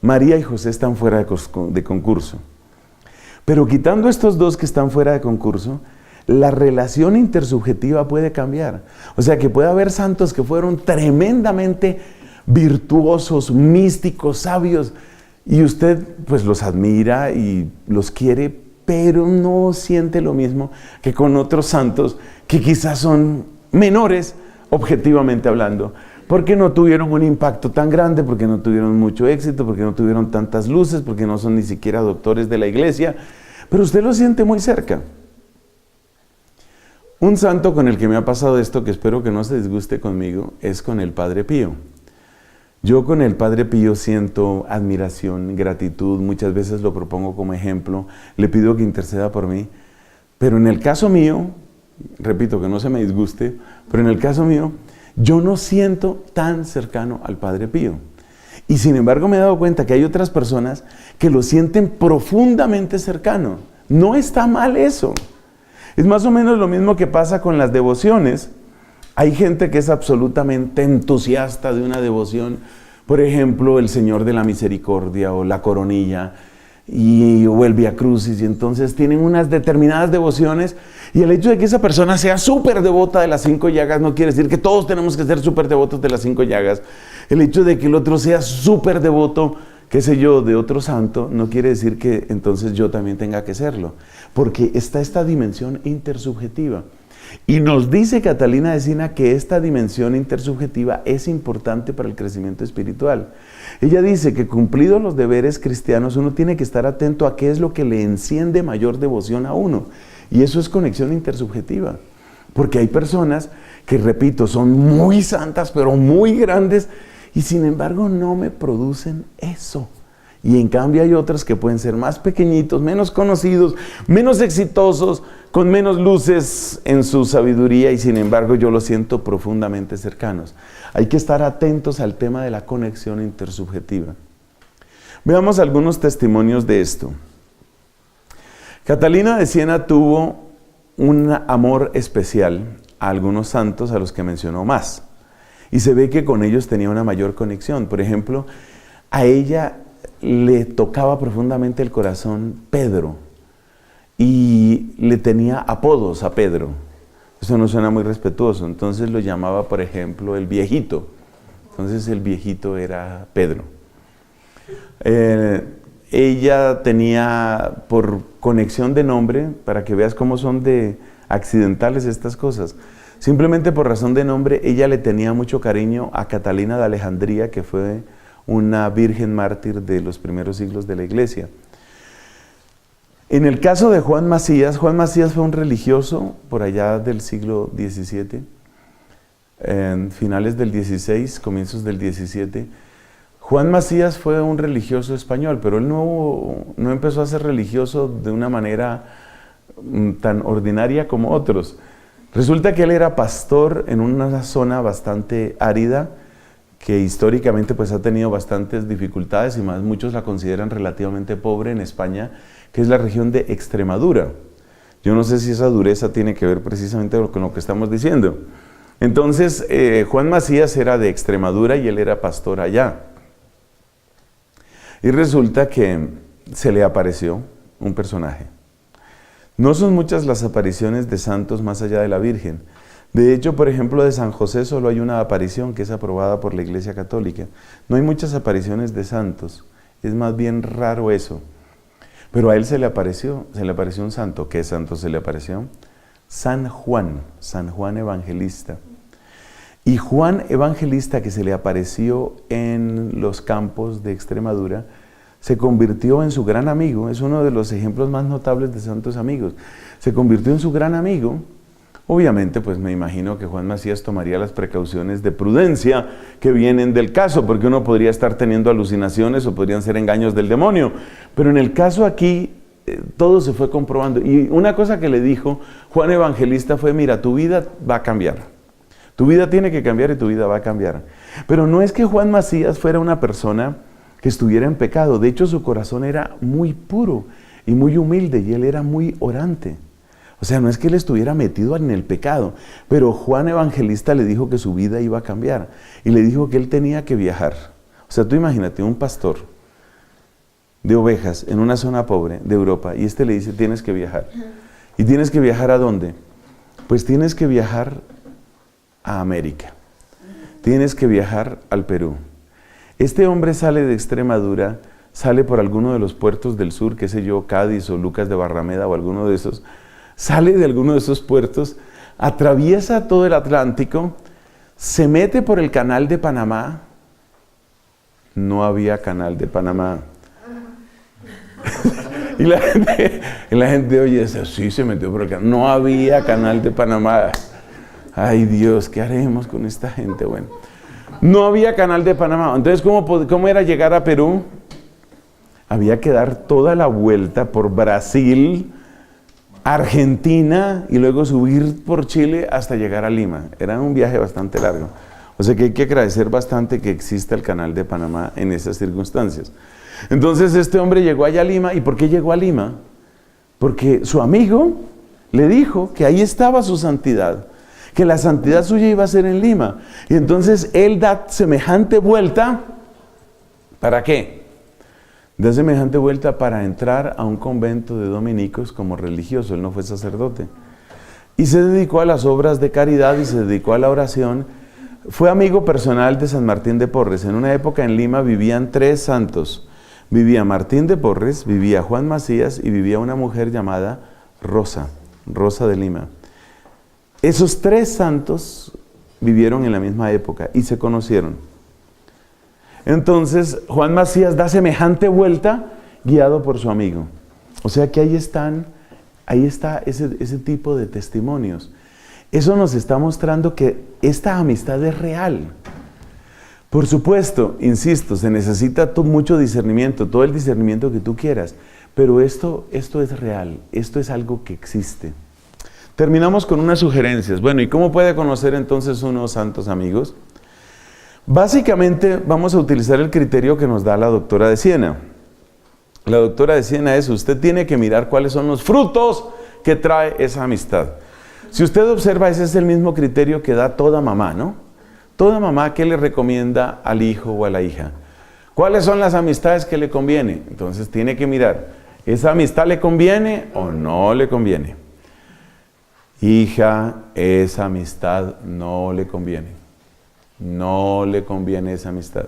María y José están fuera de concurso. Pero quitando estos dos que están fuera de concurso, la relación intersubjetiva puede cambiar. O sea que puede haber santos que fueron tremendamente virtuosos, místicos, sabios, y usted pues los admira y los quiere, pero no siente lo mismo que con otros santos que quizás son menores, objetivamente hablando, porque no tuvieron un impacto tan grande, porque no tuvieron mucho éxito, porque no tuvieron tantas luces, porque no son ni siquiera doctores de la iglesia, pero usted lo siente muy cerca. Un santo con el que me ha pasado esto, que espero que no se disguste conmigo, es con el Padre Pío. Yo con el Padre Pío siento admiración, gratitud, muchas veces lo propongo como ejemplo, le pido que interceda por mí, pero en el caso mío, repito que no se me disguste, pero en el caso mío, yo no siento tan cercano al Padre Pío. Y sin embargo me he dado cuenta que hay otras personas que lo sienten profundamente cercano. No está mal eso. Es más o menos lo mismo que pasa con las devociones. Hay gente que es absolutamente entusiasta de una devoción, por ejemplo, el Señor de la Misericordia o la Coronilla o el Vía Crucis, y entonces tienen unas determinadas devociones, y el hecho de que esa persona sea súper devota de las 5 llagas no quiere decir que todos tenemos que ser súper devotos de las 5 llagas. El hecho de que el otro sea súper devoto qué sé yo, de otro santo, no quiere decir que entonces yo también tenga que serlo, porque está esta dimensión intersubjetiva. Y nos dice Catalina de Sina que esta dimensión intersubjetiva es importante para el crecimiento espiritual. Ella dice que cumplidos los deberes cristianos, uno tiene que estar atento a qué es lo que le enciende mayor devoción a uno. Y eso es conexión intersubjetiva. Porque hay personas que, repito, son muy santas, pero muy grandes, y sin embargo no me producen eso. Y en cambio hay otras que pueden ser más pequeñitos, menos conocidos, menos exitosos, con menos luces en su sabiduría, y sin embargo yo los siento profundamente cercanos. Hay que estar atentos al tema de la conexión intersubjetiva. Veamos algunos testimonios de esto. Catalina de Siena tuvo un amor especial a algunos santos a los que mencionó más. Y se ve que con ellos tenía una mayor conexión. Por ejemplo, a ella le tocaba profundamente el corazón Pedro. Y le tenía apodos a Pedro. Eso no suena muy respetuoso. Entonces lo llamaba, por ejemplo, el viejito. Entonces el viejito era Pedro. Ella tenía, por conexión de nombre, para que veas cómo son de accidentales estas cosas, simplemente por razón de nombre, ella le tenía mucho cariño a Catalina de Alejandría, que fue una virgen mártir de los primeros siglos de la iglesia. En el caso de Juan Macías fue un religioso por allá del siglo XVII, en finales del XVI, comienzos del XVII. Juan Macías fue un religioso español, pero él no empezó a ser religioso de una manera tan ordinaria como otros. Resulta que él era pastor en una zona bastante árida, que históricamente pues ha tenido bastantes dificultades, y más muchos la consideran relativamente pobre en España, que es la región de Extremadura. Yo no sé si esa dureza tiene que ver precisamente con lo que estamos diciendo. Entonces, Juan Macías era de Extremadura y él era pastor allá. Y resulta que se le apareció un personaje. No son muchas las apariciones de santos más allá de la Virgen. De hecho, por ejemplo, de San José solo hay una aparición que es aprobada por la Iglesia Católica. No hay muchas apariciones de santos. Es más bien raro eso. Pero a él se le apareció un santo. ¿Qué santo se le apareció? San Juan Evangelista. Y Juan Evangelista, que se le apareció en los campos de Extremadura, se convirtió en su gran amigo. Es uno de los ejemplos más notables de santos amigos. Se convirtió en su gran amigo. Obviamente, pues me imagino que Juan Macías tomaría las precauciones de prudencia que vienen del caso, porque uno podría estar teniendo alucinaciones o podrían ser engaños del demonio. Pero en el caso aquí, todo se fue comprobando. Y una cosa que le dijo Juan Evangelista fue: mira, tu vida va a cambiar. Tu vida tiene que cambiar y tu vida va a cambiar. Pero no es que Juan Macías fuera una persona que estuviera en pecado. De hecho, su corazón era muy puro y muy humilde, y él era muy orante. O sea, no es que él estuviera metido en el pecado, pero Juan Evangelista le dijo que su vida iba a cambiar y le dijo que él tenía que viajar. O sea, tú imagínate un pastor de ovejas en una zona pobre de Europa, y le dice: tienes que viajar. ¿Y tienes que viajar a dónde? Pues tienes que viajar a América. Tienes que viajar al Perú. Este hombre sale de Extremadura, sale por alguno de los puertos del sur, qué sé yo, Cádiz o Lucas de Barrameda o alguno de esos, sale de alguno de esos puertos, atraviesa todo el Atlántico, se mete por el canal de Panamá. No había canal de Panamá. y la gente oye eso: sí, se metió por el canal. No había canal de Panamá. Ay Dios, ¿qué haremos con esta gente? Bueno, no había canal de Panamá. Entonces, ¿cómo era llegar a Perú? Había que dar toda la vuelta por Brasil, Argentina, y luego subir por Chile hasta llegar a Lima. Era un viaje bastante largo. O sea que hay que agradecer bastante que exista el canal de Panamá en esas circunstancias. Entonces este hombre llegó allá a Lima. ¿Y por qué llegó a Lima? Porque su amigo le dijo que ahí estaba su santidad, que la santidad suya iba a ser en Lima. Y entonces él da semejante vuelta. ¿Para qué? Da semejante vuelta para entrar a un convento de dominicos como religioso. Él no fue sacerdote. Y se dedicó a las obras de caridad y se dedicó a la oración. Fue amigo personal de San Martín de Porres. En una época en Lima vivían 3 santos. Vivía Martín de Porres, vivía Juan Macías y vivía una mujer llamada Rosa de Lima. Esos 3 santos vivieron en la misma época y se conocieron. Entonces, Juan Macías da semejante vuelta guiado por su amigo. O sea que ahí está ese tipo de testimonios. Eso nos está mostrando que esta amistad es real. Por supuesto, insisto, se necesita mucho discernimiento, todo el discernimiento que tú quieras, pero esto es real, esto es algo que existe. Terminamos con unas sugerencias. Bueno, ¿y cómo puede conocer entonces unos santos amigos? Básicamente vamos a utilizar el criterio que nos da la doctora de Siena. La doctora de Siena es, usted tiene que mirar cuáles son los frutos que trae esa amistad. Si usted observa, ese es el mismo criterio que da toda mamá, ¿no? Toda mamá, ¿qué le recomienda al hijo o a la hija? ¿Cuáles son las amistades que le conviene? Entonces tiene que mirar, ¿esa amistad le conviene o no le conviene? Hija, esa amistad no le conviene. No le conviene esa amistad.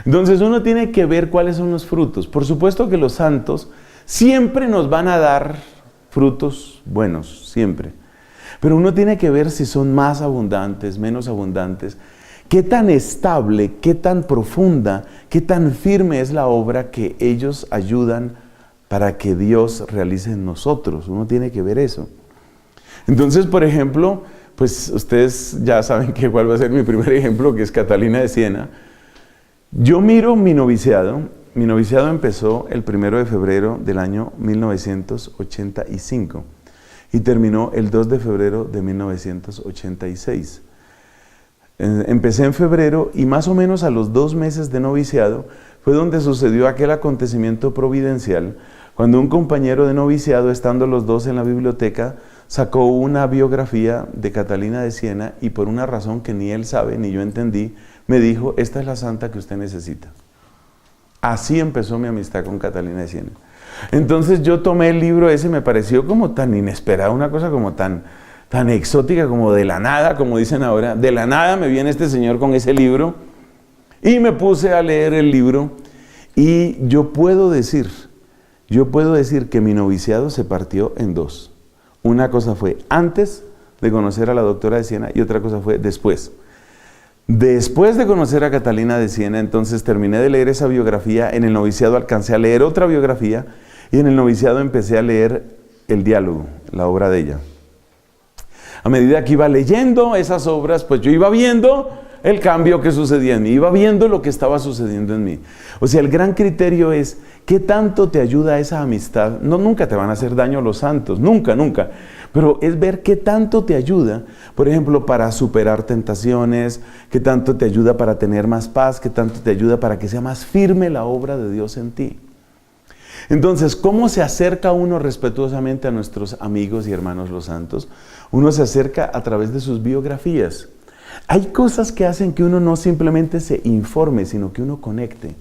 Entonces uno tiene que ver cuáles son los frutos. Por supuesto que los santos siempre nos van a dar frutos buenos, siempre. Pero uno tiene que ver si son más abundantes, menos abundantes. Qué tan estable, qué tan profunda, qué tan firme es la obra que ellos ayudan para que Dios realice en nosotros. Uno tiene que ver eso. Entonces, por ejemplo, pues ustedes ya saben cuál va a ser mi primer ejemplo, que es Catalina de Siena. Yo miro mi noviciado. Mi noviciado empezó el 1 de febrero del año 1985 y terminó el 2 de febrero de 1986. Empecé en febrero y más o menos a los 2 meses de noviciado fue donde sucedió aquel acontecimiento providencial, cuando un compañero de noviciado, estando los dos en la biblioteca, sacó una biografía de Catalina de Siena y por una razón que ni él sabe ni yo entendí, me dijo, esta es la santa que usted necesita. Así empezó mi amistad con Catalina de Siena. Entonces yo tomé el libro ese, me pareció como tan inesperado, una cosa como tan exótica, como de la nada, como dicen ahora. De la nada me viene este señor con ese libro y me puse a leer el libro y yo puedo decir que mi noviciado se partió en 2. Una cosa fue antes de conocer a la doctora de Siena y otra cosa fue después. Después de conocer a Catalina de Siena, entonces terminé de leer esa biografía. En el noviciado alcancé a leer otra biografía y en el noviciado empecé a leer el diálogo, la obra de ella. A medida que iba leyendo esas obras, pues yo iba viendo el cambio que sucedía en mí, iba viendo lo que estaba sucediendo en mí. O sea, el gran criterio es, ¿qué tanto te ayuda esa amistad? No, nunca te van a hacer daño los santos, nunca, nunca. Pero es ver qué tanto te ayuda, por ejemplo, para superar tentaciones, qué tanto te ayuda para tener más paz, qué tanto te ayuda para que sea más firme la obra de Dios en ti. Entonces, ¿cómo se acerca uno respetuosamente a nuestros amigos y hermanos los santos? Uno se acerca a través de sus biografías. Hay cosas que hacen que uno no simplemente se informe, sino que uno conecte.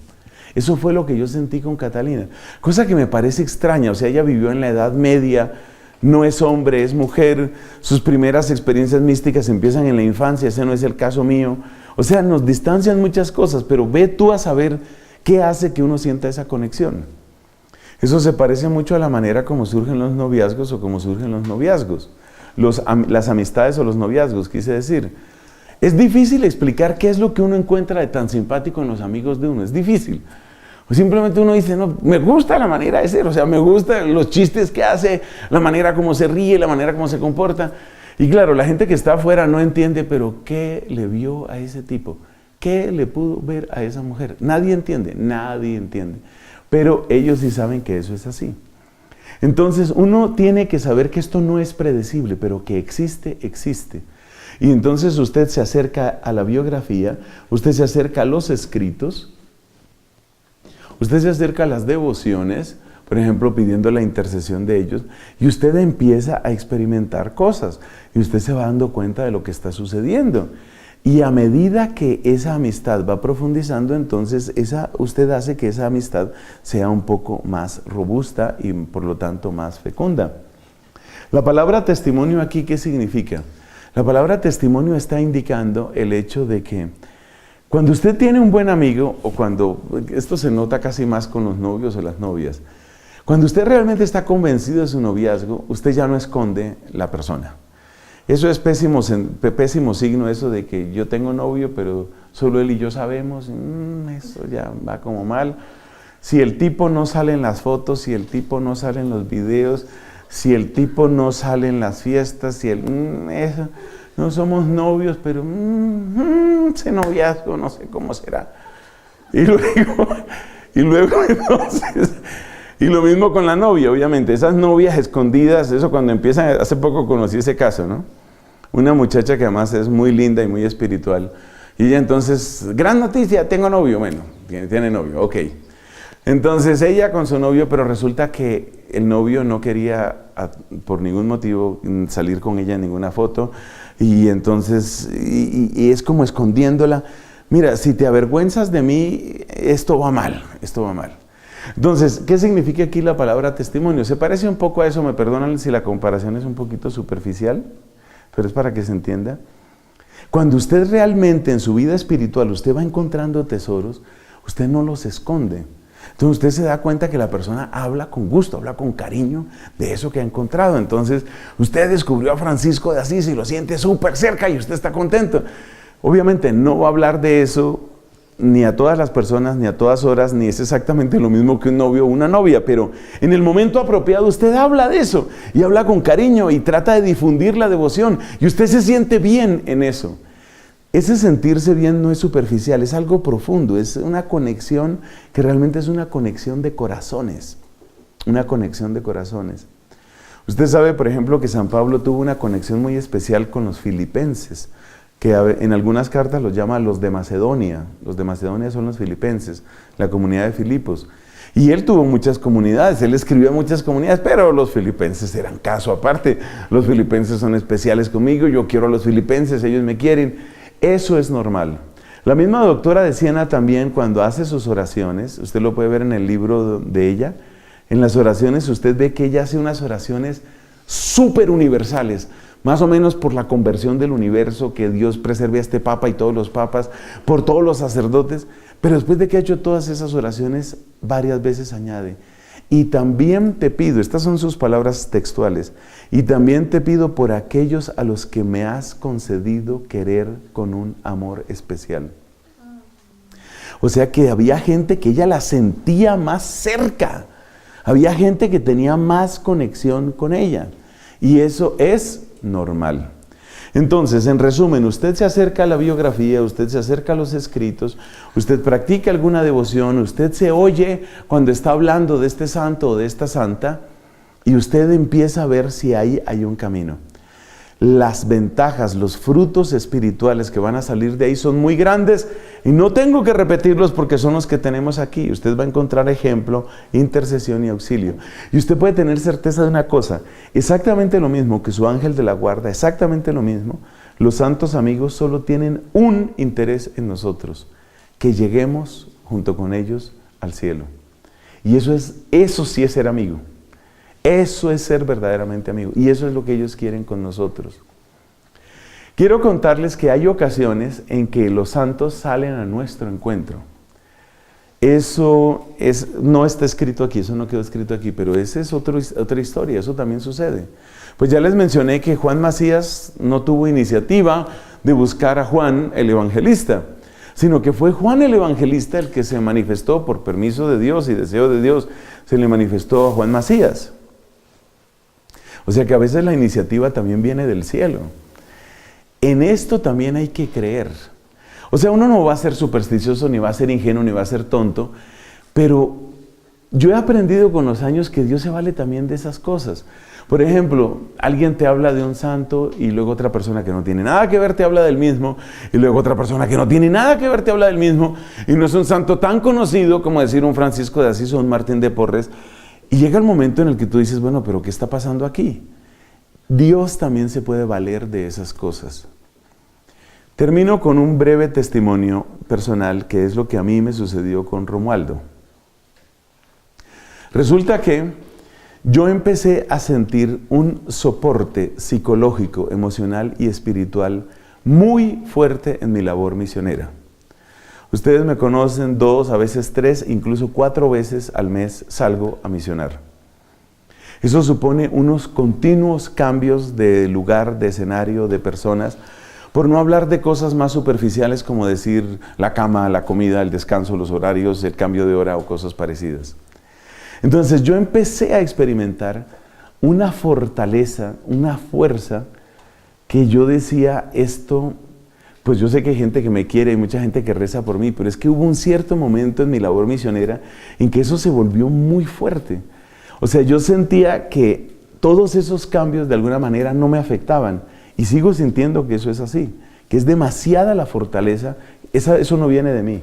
Eso fue lo que yo sentí con Catalina. Cosa que me parece extraña, o sea, ella vivió en la Edad Media, no es hombre, es mujer, sus primeras experiencias místicas empiezan en la infancia, ese no es el caso mío. O sea, nos distancian muchas cosas, pero ve tú a saber qué hace que uno sienta esa conexión. Eso se parece mucho a la manera como surgen los noviazgos o como surgen los noviazgos. Las amistades o los noviazgos, quise decir. Es difícil explicar qué es lo que uno encuentra de tan simpático en los amigos de uno, es difícil. O simplemente uno dice, no, me gusta la manera de ser, o sea, me gustan los chistes que hace, la manera como se ríe, la manera como se comporta. Y claro, la gente que está afuera no entiende, pero ¿qué le vio a ese tipo? ¿Qué le pudo ver a esa mujer? Nadie entiende. Pero ellos sí saben que eso es así. Entonces uno tiene que saber que esto no es predecible, pero que existe, existe. Y entonces usted se acerca a la biografía, usted se acerca a los escritos, usted se acerca a las devociones, por ejemplo, pidiendo la intercesión de ellos, y usted empieza a experimentar cosas, y usted se va dando cuenta de lo que está sucediendo. Y a medida que esa amistad va profundizando, entonces usted hace que esa amistad sea un poco más robusta y por lo tanto más fecunda. La palabra testimonio aquí, ¿qué significa? La palabra testimonio está indicando el hecho de que Cuando usted tiene un buen amigo, o cuando, esto se nota casi más con los novios o las novias, cuando usted realmente está convencido de su noviazgo, usted ya no esconde la persona. Eso es pésimo signo, eso de que yo tengo novio, pero solo él y yo sabemos, eso ya va como mal. Si el tipo no sale en las fotos, si el tipo no sale en los videos, si el tipo no sale en las fiestas, si eso, no somos novios, pero ese noviazgo no sé cómo será. Y luego entonces, y lo mismo con la novia, obviamente, esas novias escondidas, eso cuando empiezan, hace poco conocí ese caso, ¿no? Una muchacha que además es muy linda y muy espiritual, y ella entonces, gran noticia, tengo novio, bueno, tiene novio, ok. Entonces ella con su novio, pero resulta que el novio no quería por ningún motivo salir con ella en ninguna foto, y entonces, y es como escondiéndola. Mira, si te avergüenzas de mí, esto va mal, esto va mal. Entonces, ¿qué significa aquí la palabra testimonio? Se parece un poco a eso, me perdonan si la comparación es un poquito superficial, pero es para que se entienda. Cuando usted realmente en su vida espiritual, usted va encontrando tesoros, usted no los esconde. Entonces usted se da cuenta que la persona habla con gusto, habla con cariño de eso que ha encontrado. Entonces usted descubrió a Francisco de Asís y lo siente súper cerca y usted está contento. Obviamente no va a hablar de eso ni a todas las personas, ni a todas horas, ni es exactamente lo mismo que un novio o una novia, pero en el momento apropiado usted habla de eso y habla con cariño y trata de difundir la devoción y usted se siente bien en eso. Ese sentirse bien no es superficial, es algo profundo, es una conexión que realmente es una conexión de corazones, una conexión de corazones. Usted sabe, por ejemplo, que San Pablo tuvo una conexión muy especial con los filipenses, que en algunas cartas los llama los de Macedonia. Los de Macedonia son los filipenses, la comunidad de Filipos. Y él tuvo muchas comunidades, él escribió a muchas comunidades, pero los filipenses eran caso aparte. Los filipenses son especiales conmigo, yo quiero a los filipenses, ellos me quieren. Eso es normal. La misma doctora de Siena también, cuando hace sus oraciones, usted lo puede ver en el libro de ella, en las oraciones usted ve que ella hace unas oraciones súper universales, más o menos por la conversión del universo, que Dios preserve a este papa y todos los papas, por todos los sacerdotes, pero después de que ha hecho todas esas oraciones, varias veces añade, y también te pido, estas son sus palabras textuales, y también te pido por aquellos a los que me has concedido querer con un amor especial. O sea que había gente que ella la sentía más cerca, había gente que tenía más conexión con ella, y eso es normal. Entonces, en resumen, usted se acerca a la biografía, usted se acerca a los escritos, usted practica alguna devoción, usted se oye cuando está hablando de este santo o de esta santa y usted empieza a ver si ahí hay un camino. Las ventajas, los frutos espirituales que van a salir de ahí son muy grandes y no tengo que repetirlos porque son los que tenemos aquí. Usted va a encontrar ejemplo, intercesión y auxilio. Y usted puede tener certeza de una cosa, exactamente lo mismo que su ángel de la guarda, exactamente lo mismo, los santos amigos solo tienen un interés en nosotros, que lleguemos junto con ellos al cielo. Y eso sí es ser amigo. Eso es ser verdaderamente amigo y eso es lo que ellos quieren con nosotros. Quiero contarles que hay ocasiones en que los santos salen a nuestro encuentro. Eso no está escrito aquí, eso no quedó escrito aquí, pero esa es otra historia, eso también sucede. Pues ya les mencioné que Juan Macías no tuvo iniciativa de buscar a Juan el Evangelista, sino que fue Juan el Evangelista el que se manifestó por permiso de Dios y deseo de Dios, se le manifestó a Juan Macías. O sea que a veces la iniciativa también viene del cielo. En esto también hay que creer. O sea, uno no va a ser supersticioso, ni va a ser ingenuo, ni va a ser tonto, pero yo he aprendido con los años que Dios se vale también de esas cosas. Por ejemplo, alguien te habla de un santo y luego otra persona que no tiene nada que ver te habla del mismo, y luego otra persona que no tiene nada que ver te habla del mismo, y no es un santo tan conocido como decir un Francisco de Asís o un Martín de Porres. Y llega el momento en el que tú dices, bueno, pero ¿qué está pasando aquí? Dios también se puede valer de esas cosas. Termino con un breve testimonio personal, que es lo que a mí me sucedió con Romualdo. Resulta que yo empecé a sentir un soporte psicológico, emocional y espiritual muy fuerte en mi labor misionera. Ustedes me conocen 2, a veces 3, incluso 4 veces al mes salgo a misionar. Eso supone unos continuos cambios de lugar, de escenario, de personas, por no hablar de cosas más superficiales como decir la cama, la comida, el descanso, los horarios, el cambio de hora o cosas parecidas. Entonces yo empecé a experimentar una fortaleza, una fuerza que yo decía esto, pues yo sé que hay gente que me quiere, hay mucha gente que reza por mí, pero es que hubo un cierto momento en mi labor misionera en que eso se volvió muy fuerte. O sea, yo sentía que todos esos cambios de alguna manera no me afectaban y sigo sintiendo que eso es así, que es demasiada la fortaleza, eso no viene de mí,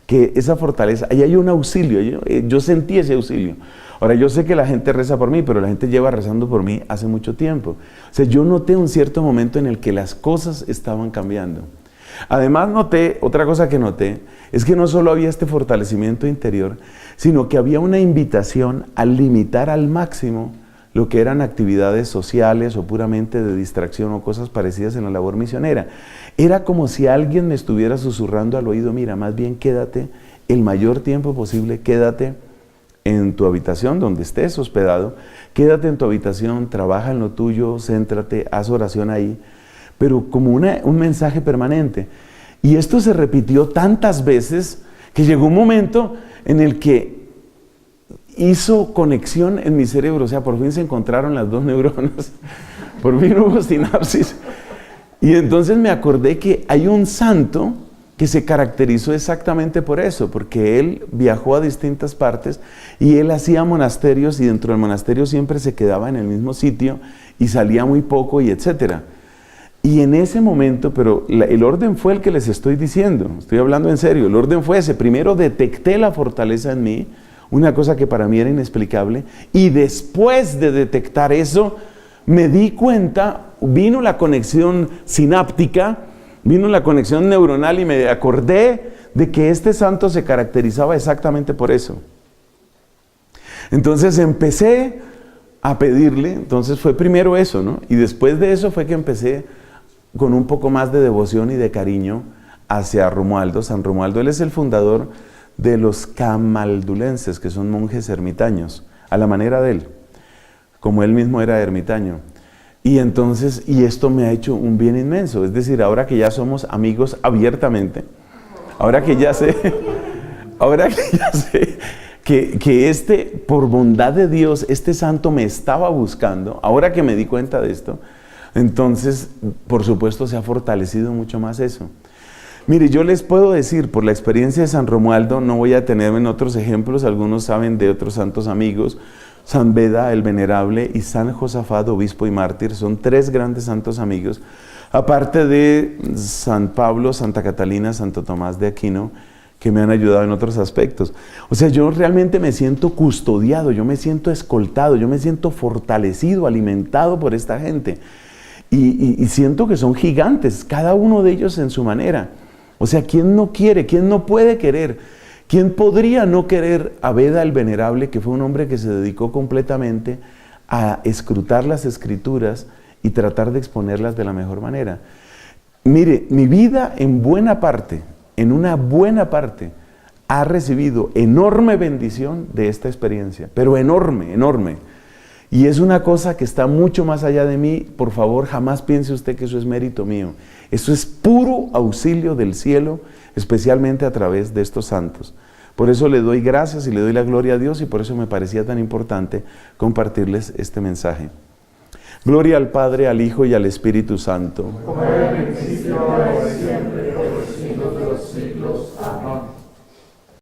que esa fortaleza, ahí hay un auxilio, yo sentí ese auxilio. Ahora, yo sé que la gente reza por mí, pero la gente lleva rezando por mí hace mucho tiempo. O sea, yo noté un cierto momento en el que las cosas estaban cambiando. Además otra cosa que noté, es que no solo había este fortalecimiento interior, sino que había una invitación a limitar al máximo lo que eran actividades sociales o puramente de distracción o cosas parecidas en la labor misionera. Era como si alguien me estuviera susurrando al oído, mira, más bien quédate el mayor tiempo posible, quédate en tu habitación donde estés hospedado, quédate en tu habitación, trabaja en lo tuyo, céntrate, haz oración ahí, pero como un mensaje permanente. Y esto se repitió tantas veces que llegó un momento en el que hizo conexión en mi cerebro, o sea, por fin se encontraron las 2 neuronas, por fin hubo sinapsis. Y entonces me acordé que hay un santo que se caracterizó exactamente por eso, porque él viajó a distintas partes y él hacía monasterios y dentro del monasterio siempre se quedaba en el mismo sitio y salía muy poco y etcétera. Y en ese momento, pero el orden fue el que les estoy diciendo, estoy hablando en serio, el orden fue ese. Primero detecté la fortaleza en mí, una cosa que para mí era inexplicable, y después de detectar eso, me di cuenta, vino la conexión sináptica, vino la conexión neuronal y me acordé de que este santo se caracterizaba exactamente por eso. Entonces empecé a pedirle, entonces fue primero eso, ¿no? Y después de eso fue que empecé con un poco más de devoción y de cariño hacia Romualdo, San Romualdo. Él es el fundador de los camaldulenses, que son monjes ermitaños, a la manera de él, como él mismo era ermitaño. Y entonces, y esto me ha hecho un bien inmenso, es decir, ahora que ya somos amigos abiertamente, ahora que ya sé que por bondad de Dios, este santo me estaba buscando, ahora que me di cuenta de esto, entonces, por supuesto, se ha fortalecido mucho más eso. Mire, yo les puedo decir, por la experiencia de San Romualdo, no voy a tenerme en otros ejemplos, algunos saben de otros santos amigos, San Beda, el Venerable, y San Josafat, obispo y mártir, son 3 grandes santos amigos, aparte de San Pablo, Santa Catalina, Santo Tomás de Aquino, que me han ayudado en otros aspectos. O sea, yo realmente me siento custodiado, yo me siento escoltado, yo me siento fortalecido, alimentado por esta gente. Y siento que son gigantes, cada uno de ellos en su manera. O sea, ¿quién no quiere? ¿Quién no puede querer? ¿Quién podría no querer a Beda el Venerable, que fue un hombre que se dedicó completamente a escrutar las escrituras y tratar de exponerlas de la mejor manera? Mire, mi vida en una buena parte, ha recibido enorme bendición de esta experiencia, pero enorme, enorme. Y es una cosa que está mucho más allá de mí. Por favor, jamás piense usted que eso es mérito mío. Eso es puro auxilio del cielo, especialmente a través de estos santos. Por eso le doy gracias y le doy la gloria a Dios y por eso me parecía tan importante compartirles este mensaje. Gloria al Padre, al Hijo y al Espíritu Santo. Como era en el principio, ahora y siempre,